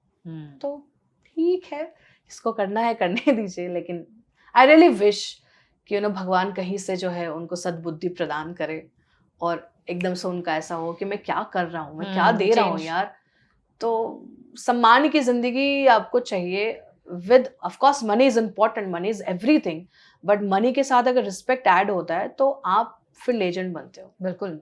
तो ठीक है, इसको करना है करने दीजिए। लेकिन आई रियली विश कि भगवान कहीं से जो है उनको सद्बुद्धि प्रदान करे, और एकदम से उनका ऐसा हो कि मैं क्या कर रहा हूँ, मैं क्या दे रहा हूँ यार। तो सम्मान की जिंदगी आपको चाहिए with, of course money is important, money is everything, but money के साथ अगर रिस्पेक्ट ऐड होता है तो आप फिर लेजेंड बनते हो। बिल्कुल।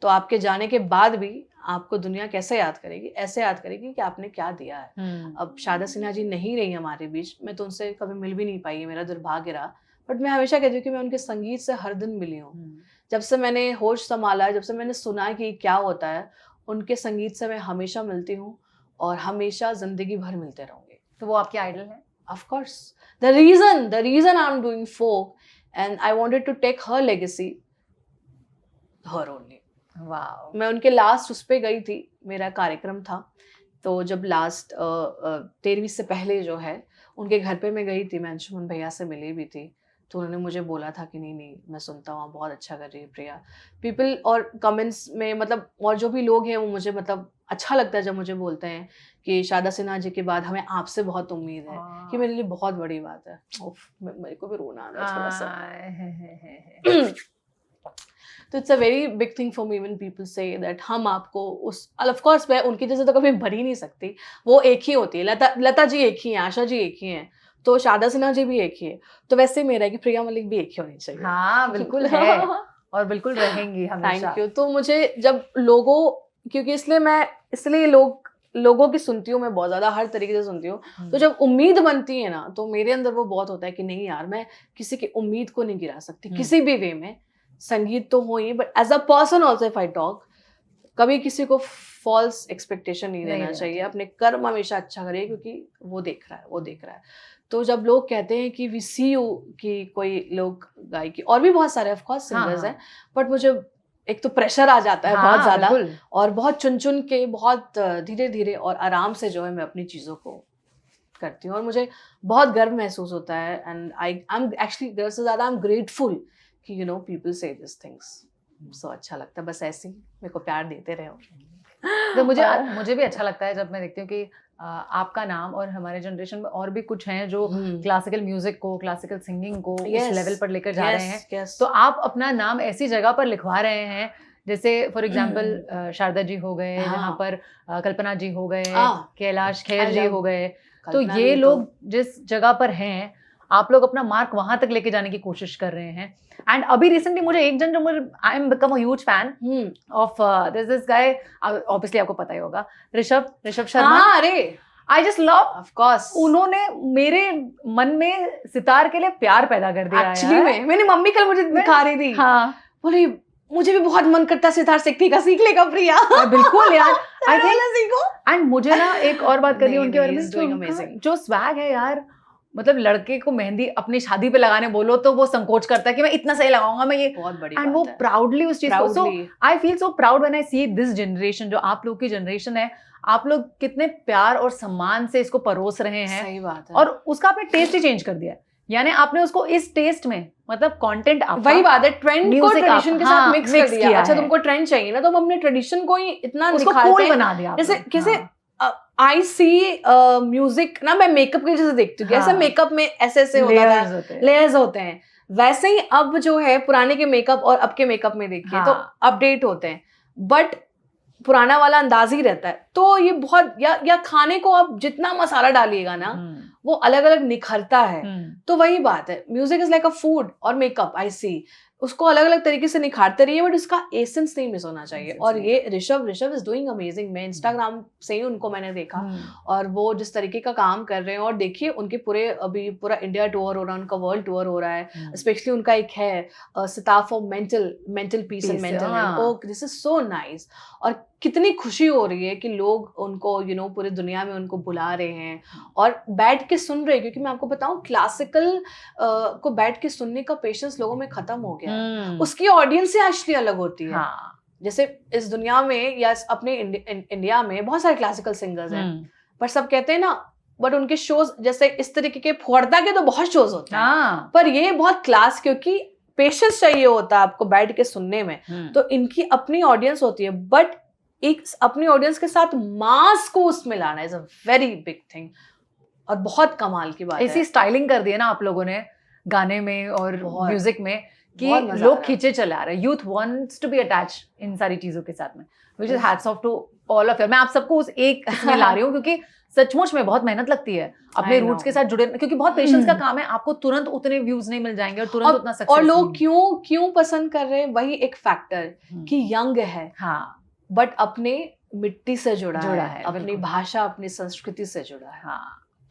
तो आपके जाने के बाद भी आपको दुनिया कैसे याद करेगी? ऐसे याद करेगी कि आपने क्या दिया है। अब शारदा सिन्हा जी नहीं रही हमारे बीच, मैं तो उनसे कभी मिल भी नहीं पाई, मेरा दुर्भाग्य रहा। बट मैं हमेशा कहती हूँ कि मैं उनके संगीत से हर दिन मिली हूँ। जब से मैंने होश संभाला, जब से मैंने सुना कि क्या होता है, उनके संगीत से मैं हमेशा मिलती हूँ और हमेशा जिंदगी भर मिलते रहूंगी। तो वो आपके आइडल है? Of course. The reason I'm doing folk and I wanted to take her legacy, her only. वाह। मैं उनके लास्ट उस पे गई थी, मेरा कार्यक्रम था, तो जब लास्ट 13वीं से पहले जो है उनके घर पे मैं गई थी, मैं अंशुमन भैया से मिली भी थी, तो उन्होंने मुझे बोला था कि नहीं नहीं मैं सुनता हूँ, बहुत अच्छा कर रही है प्रिया। पीपल और कमेंट्स में मतलब और जो भी लोग हैं वो मुझे मतलब अच्छा लगता है जब मुझे बोलते हैं कि शारदा सिन्हा जी के बाद हमें आपसे बहुत उम्मीद है, कि मेरे लिए बहुत बड़ी बात है। उफ, मेरे को भी रोना आ रहा है थोड़ा सा। तो it's a very big thing for me when people say that हम आपको उस, ऑफ कोर्स मैं उनकी जैसे तो कभी भर ही नहीं सकती, वो एक ही होती है, लता जी एक ही हैं, आशा जी एक ही हैं, तो शारदा सिन्हा जी भी एक ही है, तो वैसे मेरा है कि प्रिया मलिक भी एक ही होनी चाहिए। हाँ बिल्कुल है, और बिल्कुल रहेंगी हमेशा। Thank you. तो मुझे जब लोगों, क्योंकि इसलिए लोगों की सुनती हूँ मैं, बहुत ज्यादा हर तरीके से सुनती हूँ, तो जब उम्मीद बनती है ना तो मेरे अंदर वो बहुत होता है कि नहीं यार, मैं किसी की उम्मीद को नहीं गिरा सकती किसी भी वे में। संगीत तो हो ही, but as a person also if I talk, कभी किसी को फॉल्स एक्सपेक्टेशन नहीं देना चाहिए, अपने कर्म हमेशा अच्छा करिए, क्योंकि वो देख रहा है। तो जब लोग कहते हैं कि वी सी यू, कि कोई लोग गायकी, और भी बहुत सारे ऑफ कोर्स सिंगर्स हैं, बट मुझे एक तो प्रेशर आ जाता है बहुत ज्यादा, और बहुत चुन के, बहुत धीरे धीरे और आराम से जो है मैं अपनी चीजों को करती हूँ, और मुझे बहुत गर्व महसूस होता है, एंड आई एम एक्चुअली गर्व से ज्यादा आई एम ग्रेटफुल कि यू नो पीपल से दिस थिंग्स, सो अच्छा लगता है। बस ऐसे ही मेरे को प्यार देते रहो। तो मुझे भी अच्छा लगता है जब मैं देखती हूँ कि आपका नाम, और हमारे जनरेशन में और भी कुछ हैं जो क्लासिकल म्यूजिक को, क्लासिकल सिंगिंग को उस लेवल पर लेकर जा रहे हैं, तो आप अपना नाम ऐसी जगह पर लिखवा रहे हैं, जैसे फॉर एग्जाम्पल शारदा जी हो गए, जहाँ पर कल्पना जी हो गए, कैलाश खेर जी हो गए, तो ये लोग जिस जगह पर हैं, आप लोग अपना मार्क वहां तक लेके जाने की कोशिश कर रहे हैं। एंड अभी रिसेंटली मुझे एक जन जो मुझे, I am become a huge fan of this guy, obviously आपको पता ही होगा, ऋषभ शर्मा। अरे I just love, of course, उन्होंने मेरे मन में सितार के लिए प्यार पैदा कर दिया। एक्चुअली में मेरी मम्मी कल मुझे दिखा रही थी, बोली मुझे भी बहुत मन करता है सितार सीखने का, सीख लेगा प्रिया। बिल्कुल यार, आई थिंक सीखो। एंड मुझे ना एक और बात करनी है उनके बारे में, जो स्वैग है यार, मतलब लड़के को मेहंदी अपनी शादी पे लगाने बोलो तो वो संकोच करता है कि मैं इतना सही लगाऊंगा, मैं ये, बहुत बड़ी एंड वो प्राउडली उस चीज को, so I feel so proud when I see this generation, जो आप लोग की जनरेशन है, आप लोग कितने प्यार और सम्मान से इसको परोस रहे हैं। सही बात है। और उसका आपने टेस्ट ही चेंज कर दिया, यानी आपने उसको इस टेस्ट में, मतलब कंटेंट आपका, वही बात है, ट्रेंड को ट्रेडिशन के साथ मिक्स कर दिया। अच्छा तुमको ट्रेंड चाहिए ना, तो हम अपने ट्रेडिशन को ही इतना निखारते हैं, बना दिया। जैसे आई सी म्यूजिक ना, मैं मेकअप की जैसे देखती हूँ, जैसे मेकअप में ऐसे होता था, लेयर्स होते हैं, वैसे ही अब जो है पुराने के मेकअप और अब के मेकअप में देखिए तो अपडेट होते हैं, बट पुराना वाला अंदाज ही रहता है। तो ये बहुत, या खाने को आप जितना मसाला डालिएगा ना वो अलग अलग निखरता है। तो वही बात है, music is like a food, और मेकअप आई सी उसको अलग अलग तरीके से निखारते रहिए, बट उसका एसेंस नहीं मिस होना चाहिए। और ये ऋषभ इज डूइंग अमेजिंग, मैं इंस्टाग्राम से ही उनको मैंने देखा, और वो जिस तरीके का काम कर रहे हैं, और देखिए उनके अभी पूरा इंडिया टूर हो रहा है, उनका वर्ल्ड टूर हो रहा है, स्पेशली उनका एक है sitar for mental peace and mental health. Oh this is so nice, और कितनी खुशी हो रही है कि लोग उनको यू नो पूरी दुनिया में उनको बुला रहे हैं और बैठ के सुन रहे हैं, क्योंकि मैं आपको बताऊं क्लासिकल को बैठ के सुनने का पेशेंस लोगों में खत्म हो गया है। उसकी ऑडियंस ही एक्चुअली अलग होती है। जैसे इस दुनिया में या अपने इंडिया में बहुत सारे क्लासिकल सिंगर्स हैं, पर सब कहते हैं ना, बट उनके शोज जैसे इस तरीके के फोड़ता के तो बहुत शोज होते हैं, पर ये बहुत क्लास, क्योंकि पेशेंस चाहिए होता है आपको बैठ के सुनने में, तो इनकी अपनी ऑडियंस होती है, बट एक अपनी ऑडियंस के साथ मास को उसमें लाना is a very big thing, और बहुत कमाल की बात है। ऐसी स्टाइलिंग कर दी है ना आप लोगों ने गाने में और म्यूजिक में कि लोग खींचे चले आ रहे हैं। Youth wants to be attach in सारी चीजों के साथ में, which is hats off to all of you. मैं आप सबको उस एक इसमें ला रही हूँ क्योंकि सचमुच में बहुत मेहनत लगती है अपने रूट्स के साथ जुड़े, क्योंकि बहुत पेशेंस का काम है। आपको तुरंत उतने व्यूज नहीं मिल जाएंगे और तुरंत उतना सक्सेस। और लोग क्यों पसंद कर रहे हैं, वही एक फैक्टर कि यंग है, बट अपने मिट्टी से जुड़ा है, अपनी भाषा अपनी संस्कृति से जुड़ा है।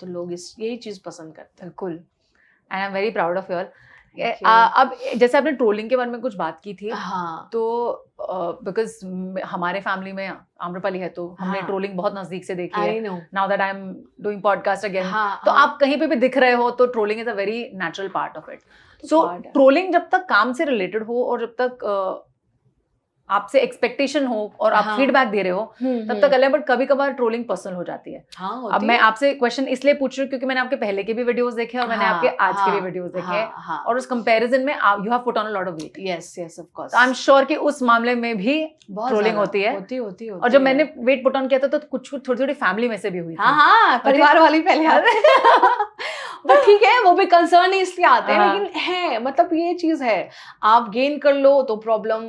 तो लोग यही चीज पसंद करते हैं। बिल्कुल, and I am very proud of you all. अब जैसे आपने ट्रोलिंग के बारे में कुछ बात की थी, तो बिकॉज हमारे फैमिली में आम्रपाली है, तो हमने ट्रोलिंग बहुत नजदीक से देखी है। Now that I am doing podcast again, तो आप कहीं पे भी दिख रहे हो तो trolling is a very natural part of it. So trolling जब तक काम से रिलेटेड हो और जब तक आपसे एक्सपेक्टेशन हो और आप हाँ। फीडबैक दे रहे हो तब तक अलग है, बट कभी कभार ट्रोलिंग पर्सनल हो जाती है। हाँ, अब होती मैं है। आपसे क्वेश्चन इसलिए पूछ रही हूँ क्योंकि मैंने आपके पहले के भी वीडियोस देखे और मैंने आपके आज के भी वीडियोस देखे हैं, हाँ, और उस कंपैरिजन में you have put on a lot of weight. Yes yes of course, I am sure कि उस मामले में भी बहुत ट्रोलिंग ज्यादा होती है। होती और जब मैंने वेट पुट ऑन किया था तो कुछ थोड़ी थोड़ी फैमिली में से भी हुई हाँ थी। हाँ, परिवार वाली पहले आते हैं बट ठीक है, वो भी कंसर्न इसलिए आते हैं, हाँ। लेकिन है मतलब ये चीज है, आप गेन कर लो तो प्रॉब्लम,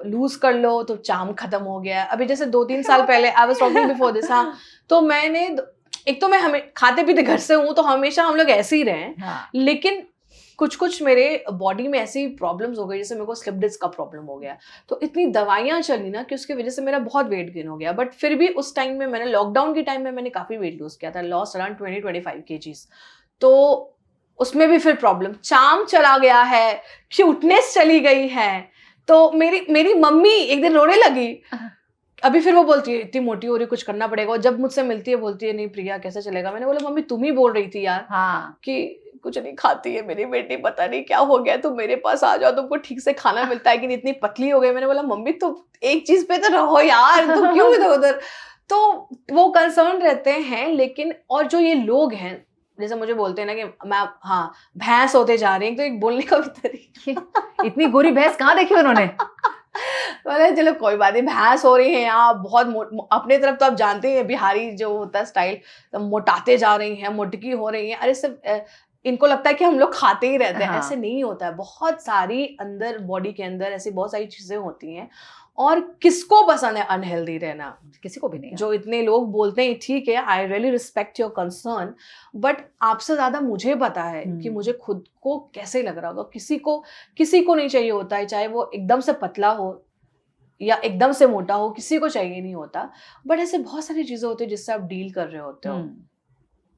लूज कर लो तो चार्म खत्म हो गया। अभी जैसे 2-3 साल पहले I was talking before this, हाँ, तो मैंने एक तो मैं हमें खाते पीते घर से हूँ तो हमेशा हम लोग ऐसे ही रहे हैं, हाँ। लेकिन कुछ मेरे बॉडी में ऐसी प्रॉब्लम्स हो गई, जैसे मेरे को स्लिप डिस्क का प्रॉब्लम हो गया, तो इतनी दवाइयां चली ना कि उसकी वजह से मेरा बहुत वेट गेन हो गया। बट फिर भी उस टाइम में मैंने लॉकडाउन के टाइम में मैंने काफी वेट लूज किया था, लॉस अराउंड 20-25 kgs। तो उसमें भी फिर प्रॉब्लम, चार्म चला गया है, क्यूटनेस चली गई है। तो मेरी मम्मी एक दिन रोने लगी, अभी फिर वो बोलती है इतनी मोटी हो रही, कुछ करना पड़ेगा। और जब मुझसे मिलती है बोलती है नहीं प्रिया कैसे चलेगा। मैंने बोला मम्मी तुम ही बोल रही थी यार हाँ। कि कुछ नहीं खाती है मेरी बेटी, पता नहीं क्या हो गया, तुम मेरे पास आ जाओ, तुमको ठीक से खाना मिलता है कि इतनी पतली हो गई। मैंने बोला मम्मी तुम एक चीज पे तो रहो यार, तुम क्यों इधर उधर। तो वो कंसर्न रहते हैं। लेकिन और जो ये लोग हैं जैसे मुझे बोलते हैं ना कि मैं हाँ भैंस होते जा रही है, तो एक बोलने का भी तरीका इतनी गोरी भैंस कहाँ देखी उन्होंने। बोले चलो कोई बात नहीं, भैंस हो रही है यहाँ बहुत अपने तरफ तो आप जानते हैं बिहारी जो होता है स्टाइल, तो मोटाते जा रही हैं, मोटकी हो रही हैं। अरे सिर्फ इनको लगता है कि हम लोग खाते ही रहते हैं, हाँ। ऐसे नहीं होता है। बहुत सारी अंदर बॉडी के अंदर ऐसी बहुत सारी चीजें होती हैं। और किसको पसंद है अनहेल्दी रहना, किसी को भी नहीं। जो इतने लोग बोलते हैं ठीक है, I really respect your concern, but आपसे ज्यादा मुझे पता है कि मुझे खुद को कैसे लग रहा होगा। किसी को नहीं चाहिए होता है, चाहे वो एकदम से पतला हो या एकदम से मोटा हो, किसी को चाहिए नहीं होता। बट ऐसे बहुत सारी चीजें होती है जिससे आप डील कर रहे होते हो।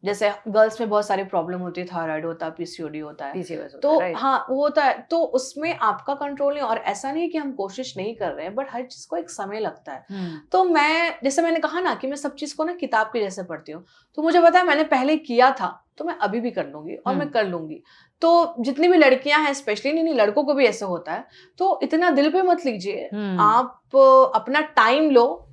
जैसे गर्ल्स में बहुत सारी प्रॉब्लम होती है, थायराइड होता है, पीसीओडी होता है, तो हाँ वो होता है। तो उसमें आपका कंट्रोल नहीं, और ऐसा नहीं कि हम कोशिश नहीं कर रहे हैं, बट हर चीज को एक समय लगता है। तो मैं जैसे मैंने कहा ना कि मैं सब चीज को ना किताब के जैसे पढ़ती हूँ, तो मुझे पता है मैंने पहले किया था तो मैं अभी भी कर लूंगी और मैं कर लूंगी। तो जितनी भी लड़कियां हैं स्पेशली, नहीं लड़कों को भी ऐसे होता है, तो इतना दिल पे मत लीजिए, आप अपना टाइम लो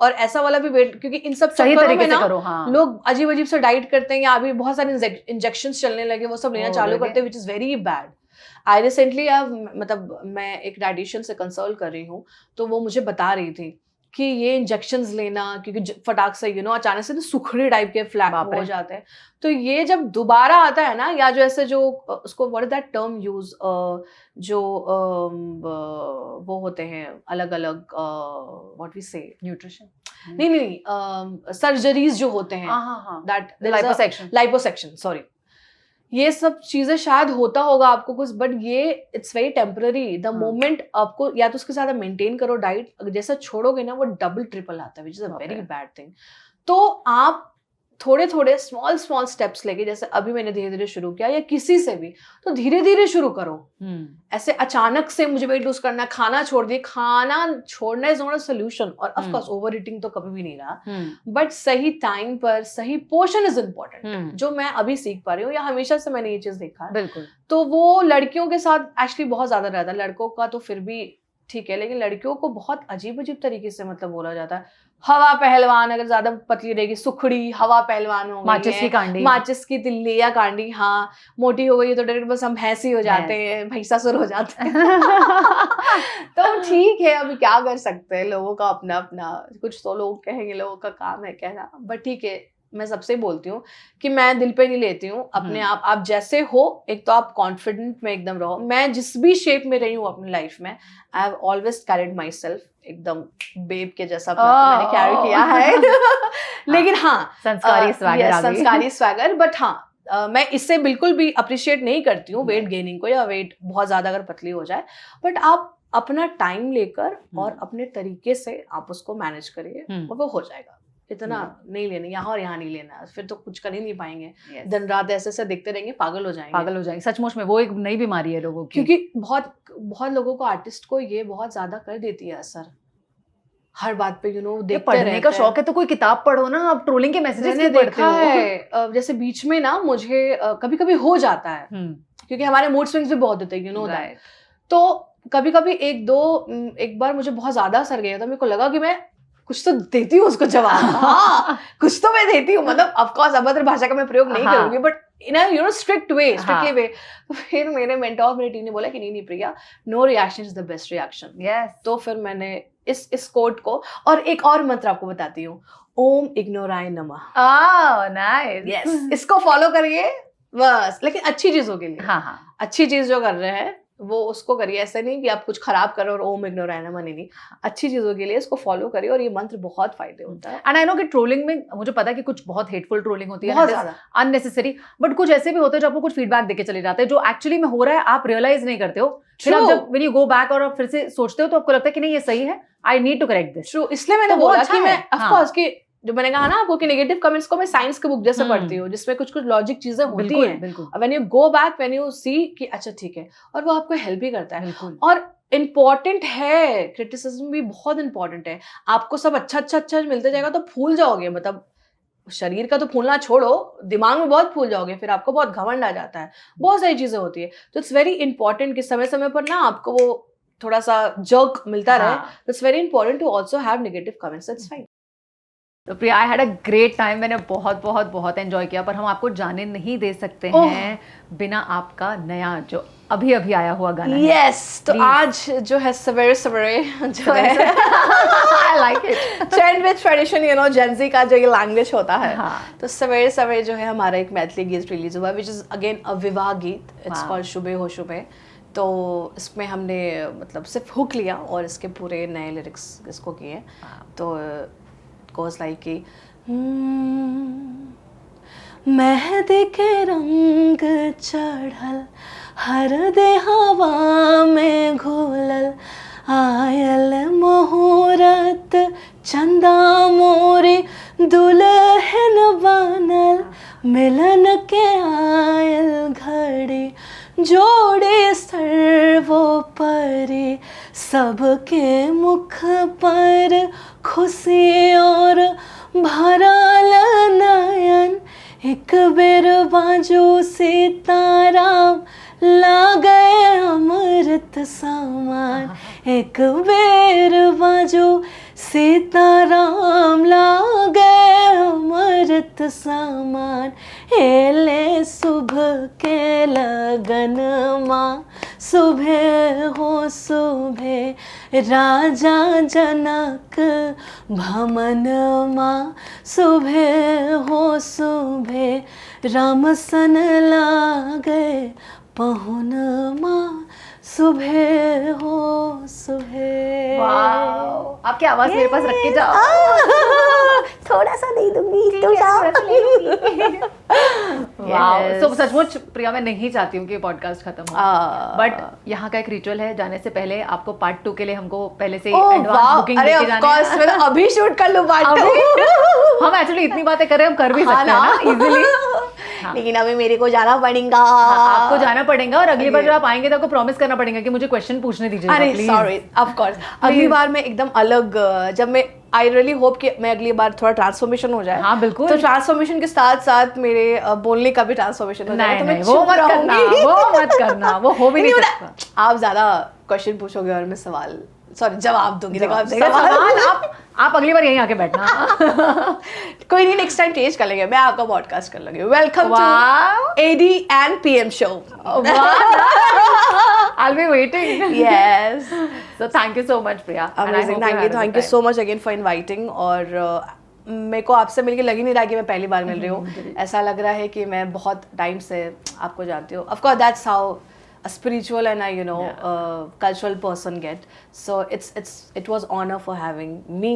और ऐसा वाला भी वेट, क्योंकि इन सब सही तरीके से ना करो। हाँ। लोग अजीब अजीब से डाइट करते हैं, या अभी बहुत सारे इंजेक्शंस चलने लगे, वो सब लेना चालू करते हैं, which is very bad. I recently मतलब मैं एक डाइटिशियन से कंसल्ट कर रही हूँ, तो वो मुझे बता रही थी कि ये इंजेक्शंस लेना, क्योंकि फटाक से अचानक से तो सुखड़ी टाइप के फ्लैट हो जाते हैं, तो ये जब दोबारा आता है ना, या जो ऐसे जो उसको what is that term use, जो वो होते हैं अलग अलग, व्हाट वी से, न्यूट्रिशन नहीं सर्जरीज जो होते हैं, दैट लाइपोसेक्शन, सॉरी, ये सब चीजें शायद होता होगा आपको कुछ, बट ये it's very temporary. The moment आपको या तो उसके साथ मेंटेन करो डाइट, जैसा छोड़ोगे ना वो डबल ट्रिपल आता है, which is a very bad thing. तो आप थोड़े थोड़े स्मॉल स्टेप्स लेके, जैसे अभी मैंने धीरे धीरे शुरू किया, या किसी से भी तो धीरे धीरे शुरू करो। ऐसे अचानक से मुझे वेट लूज करना, खाना छोड़ दिए, खाना छोड़ना इज नॉट अ सोल्यूशन, और ऑफ कोर्स ओवर ईटिंग तो कभी भी नहीं रहा, बट सही टाइम पर सही पोर्शन इज इम्पोर्टेंट, जो मैं अभी सीख पा रही हूँ, या हमेशा से मैंने ये चीज देखा है। बिल्कुल। तो वो लड़कियों के साथ एक्चुअली बहुत ज्यादा रहता है, लड़कों का तो फिर भी ठीक है, लेकिन लड़कियों को बहुत अजीब अजीब तरीके से मतलब बोला जाता है, हवा पहलवान, अगर ज्यादा पतली रहेगी सुखड़ी, हवा पहलवान हो गई, माचिस की कांडी, माचिस की तिल्ली या कांडी, हाँ, मोटी हो गई है तो डायरेक्ट बस हम भैंसी हो जाते हैं, भैंसासुर हो जाते हैं तो ठीक है, अभी क्या कर सकते हैं, लोगों का अपना अपना, कुछ तो लोग कहेंगे, लोगों का काम है कहना, बट ठीक है। मैं सबसे बोलती हूँ कि मैं दिल पे नहीं लेती हूँ अपने आप जैसे हो, एक तो आप कॉन्फिडेंट में एकदम रहो। मैं जिस भी शेप में रही हूँ अपनी लाइफ में, I have always carried my self एकदम बेब के जैसा मैंने कैरी किया है लेकिन हाँ, संस्कारी स्वैगर, बट हाँ मैं इससे बिल्कुल भी अप्रिशिएट नहीं करती हूँ वेट गेनिंग को, या वेट बहुत ज्यादा अगर पतली हो जाए, बट आप अपना टाइम लेकर और अपने तरीके से आप उसको मैनेज करिए और वो हो जाएगा। इतना नहीं लेना यहाँ और यहाँ नहीं लेना, फिर तो कुछ कर ही नहीं पाएंगे। दिन रात ऐसे ऐसे देखते रहेंगे, पागल हो जाएंगे। सचमुच में वो एक नई बीमारी है लोगों की, क्योंकि बहुत लोगों को, आर्टिस्ट को ये बहुत ज्यादा कर देती है असर, हर बात पे देखते पढ़ने का शौक है तो कोई किताब पढ़ो ना, आप ट्रोलिंग के मैसेजेस क्यों पढ़ते हो? जैसे बीच में ना मुझे कभी कभी हो जाता है, क्योंकि हमारे मूड स्विंग्स भी बहुत होते हैं, तो कभी कभी एक बार मुझे बहुत ज्यादा असर गया था, मेरे को लगा कि मैं कुछ तो देती हूँ उसको जवाब। हाँ, कुछ तो मैं देती हूँ, मतलब ऑफ कोर्स अभद्र भाषा का मैं प्रयोग नहीं करूंगी, but in a strict way, strictly way. तो फिर मेरे मेंटोर, मेरी टीम ने बोला कि नहीं Priya, no reaction is the best reaction. Yes, तो फिर मैंने इस कोट को, और एक और मंत्र आपको बताती हूँ, ओम इग्नोराय नमः। नाइस। यस, इसको फॉलो करिए बस, लेकिन अच्छी चीजों के लिए। हाँ, अच्छी चीज जो कर रहे हैं वो उसको करिए, ऐसा नहीं कि आप कुछ खराब करो और ओम इग्नोराय नमः, नहीं। अच्छी चीजों के लिए इसको फॉलो करिए, और ये मंत्र बहुत फायदे होता है। एंड आई नो कि ट्रोलिंग में मुझे पता है कि कुछ बहुत हेटफुल ट्रोलिंग होती है, बहुत ज्यादा अननेसेसरी, बट कुछ ऐसे भी होते हैं जो आपको कुछ फीडबैक देके चले जाते हैं जो एक्चुअली में हो रहा है, आप रियलाइज नहीं करते हो। फिर आप जब व्हेन यू गो बैक और आप फिर से सोचते हो तो आपको लगता है कि नहीं ये सही है, I need to correct this. True, इसलिए मैंने तो वो बोला अच्छा कि है। मैं ऑफ हाँ। कोर्स कि जो मैंने कहा ना आपको कि नेगेटिव कमेंट्स को मैं साइंस की बुक जैसे पढ़ती हूँ, जिसमें कुछ कुछ लॉजिक चीजें होती हैं। बिल्कुल। When you go back, when you see कि अच्छा ठीक है, और वो आपको हेल्प भी करता है। बिल्कुल। और इम्पोर्टेंट है, क्रिटिसिज्म भी बहुत इंपॉर्टेंट है। आपको सब अच्छा मिलते जाएगा तो फूल जाओगे, मतलब शरीर का तो फूलना छोड़ो, दिमाग में बहुत फूल जाओगे, फिर आपको बहुत घमंड आ जाता है, बहुत सारी चीजें होती है। तो इट्स वेरी इंपॉर्टेंट कि समय समय पर ना आपको वो थोड़ा सा जर्क मिलता रहे। It's very important to also have negative comments, that's fine. तो Priya, I had a great time, मैंने बहुत बहुत बहुत एंजॉय किया, पर हम आपको जाने नहीं दे सकते हैं बिना आपका नया जो अभी अभी आया हुआ गाना है। यस, तो आज जो है सवेरे सवेरे जो है I like it, trend with tradition, you know, Gen Z का जो ये लैंग्वेज होता है। हाँ। तो सवेरे सवेरे जो है हमारा एक मैथिली गीत रिलीज हुआ, विच इज अगेन अ विवाह गीत। इट्स कॉल्ड शुभे हो शुभे। तो इसमें हमने मतलब सिर्फ हुक लिया और इसके पूरे नए लिरिक्स इसको किए। तो goes like कि मेहंदी के रंग चढ़ल हर दे हवा में घोलल, आयल मुहूर्त चंदा मोरे दुल्हन बनल, मिलन के आयल घड़ी जोड़े सर्वोपरि, सबके मुख पर खुशी और भरल नयन, एक बेर बाजो सीताराम लागे अमृत समान, एक बेर बाजो सीताराम लागे अमृत समान, एले शुभ के लगन माँ, सुबह हो सुबह राजा जनक भमन माँ, सुबह हो सुबह राम सन लागे पहुन माँ, सुबह हो सुबह। वाओ, आपकी आवाज मेरे पास रख के जाओ। थोड़ा सा दे दूंगी तो वाओ, सो सचमुच प्रिया, मैं नहीं चाहती हूँ कि पॉडकास्ट खत्म हो, बट यहाँ का एक रिचुअल है, जाने से पहले आपको पार्ट 2 के लिए हमको पहले से एडवांस बुकिंग लेके जानी है। मैं तो अभी शूट कर लूं पार्ट 2। हम एक्चुअली इतनी बातें कर रहे हैं, हम कर भी सकते हैं ना इजीली। लेकिन अभी मेरे को जाना पड़ेगा। आपको जाना पड़ेगा, और अगली बार जब आप आएंगे तो आपको प्रॉमिस करना पड़ेगा कि मुझे क्वेश्चन पूछने दीजिए। अरे सॉरी, ऑफ कोर्स अगली बार मैं एकदम अलग, जब मैं आई रियली होप कि मैं अगली बार थोड़ा ट्रांसफॉर्मेशन हो जाए। हाँ बिल्कुल। तो ट्रांसफॉर्मेशन के साथ साथ मेरे बोलने का भी ट्रांसफॉर्मेशन हो जाए। तो मैं वो मत करना, वो हो भी नहीं सकता। आप ज्यादा क्वेश्चन पूछोगे और मैं सवाल जवाब दूंगी। आप अगली बार यहीं आके बैठना। कोई नहीं, नेक्स्ट टाइम चेंज कर लेंगे, मैं आपका पॉडकास्ट कर लूंगी। Welcome to AD and PM शो। I'll be waiting. Yes. So thank you so much, Priya. Amazing. Thank you so much again for inviting. और मेरे को आपसे मिलके लग ही नहीं रहा कि मैं पहली बार मिल रही हूँ। ऐसा लग रहा है कि मैं बहुत टाइम से आपको जानती हूँ। Of course, that's how a spiritual and a cultural person get. So it was honor for having me,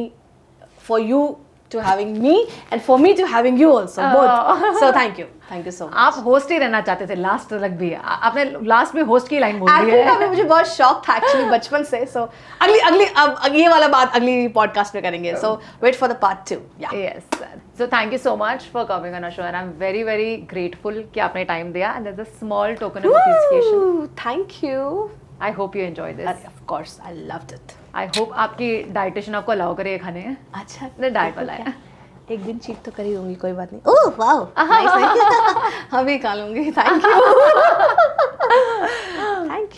for you to having me, and for me to having you also, both. So thank you so much. आप host ही रहना चाहते थे last तक भी, आपने last में host की line बोल दी है। Actually, मुझे बहुत शौक था एक्चुअली बचपन से। So अब ये वाला बात अगली पॉडकास्ट में करेंगे। So wait for the part 2. Yeah. Yes. So thank you so much for coming on our show, and I'm very very grateful कि आपने टाइम दिया, and there's a small token of appreciation. Thank you. I hope you enjoyed this. Of course, I loved it. I hope आपकी dietitian आपको allow करे ये खाने। अच्छा, diet वाला है। एक दिन चीट तो कर ही लूंगी, कोई बात नहीं। Oh wow, nice. हाँ भी खा लूंगी। Thank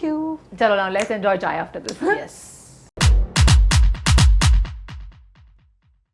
you. चलो नाउ लेट्स एंजॉय चाय आफ्टर दिस। Yes.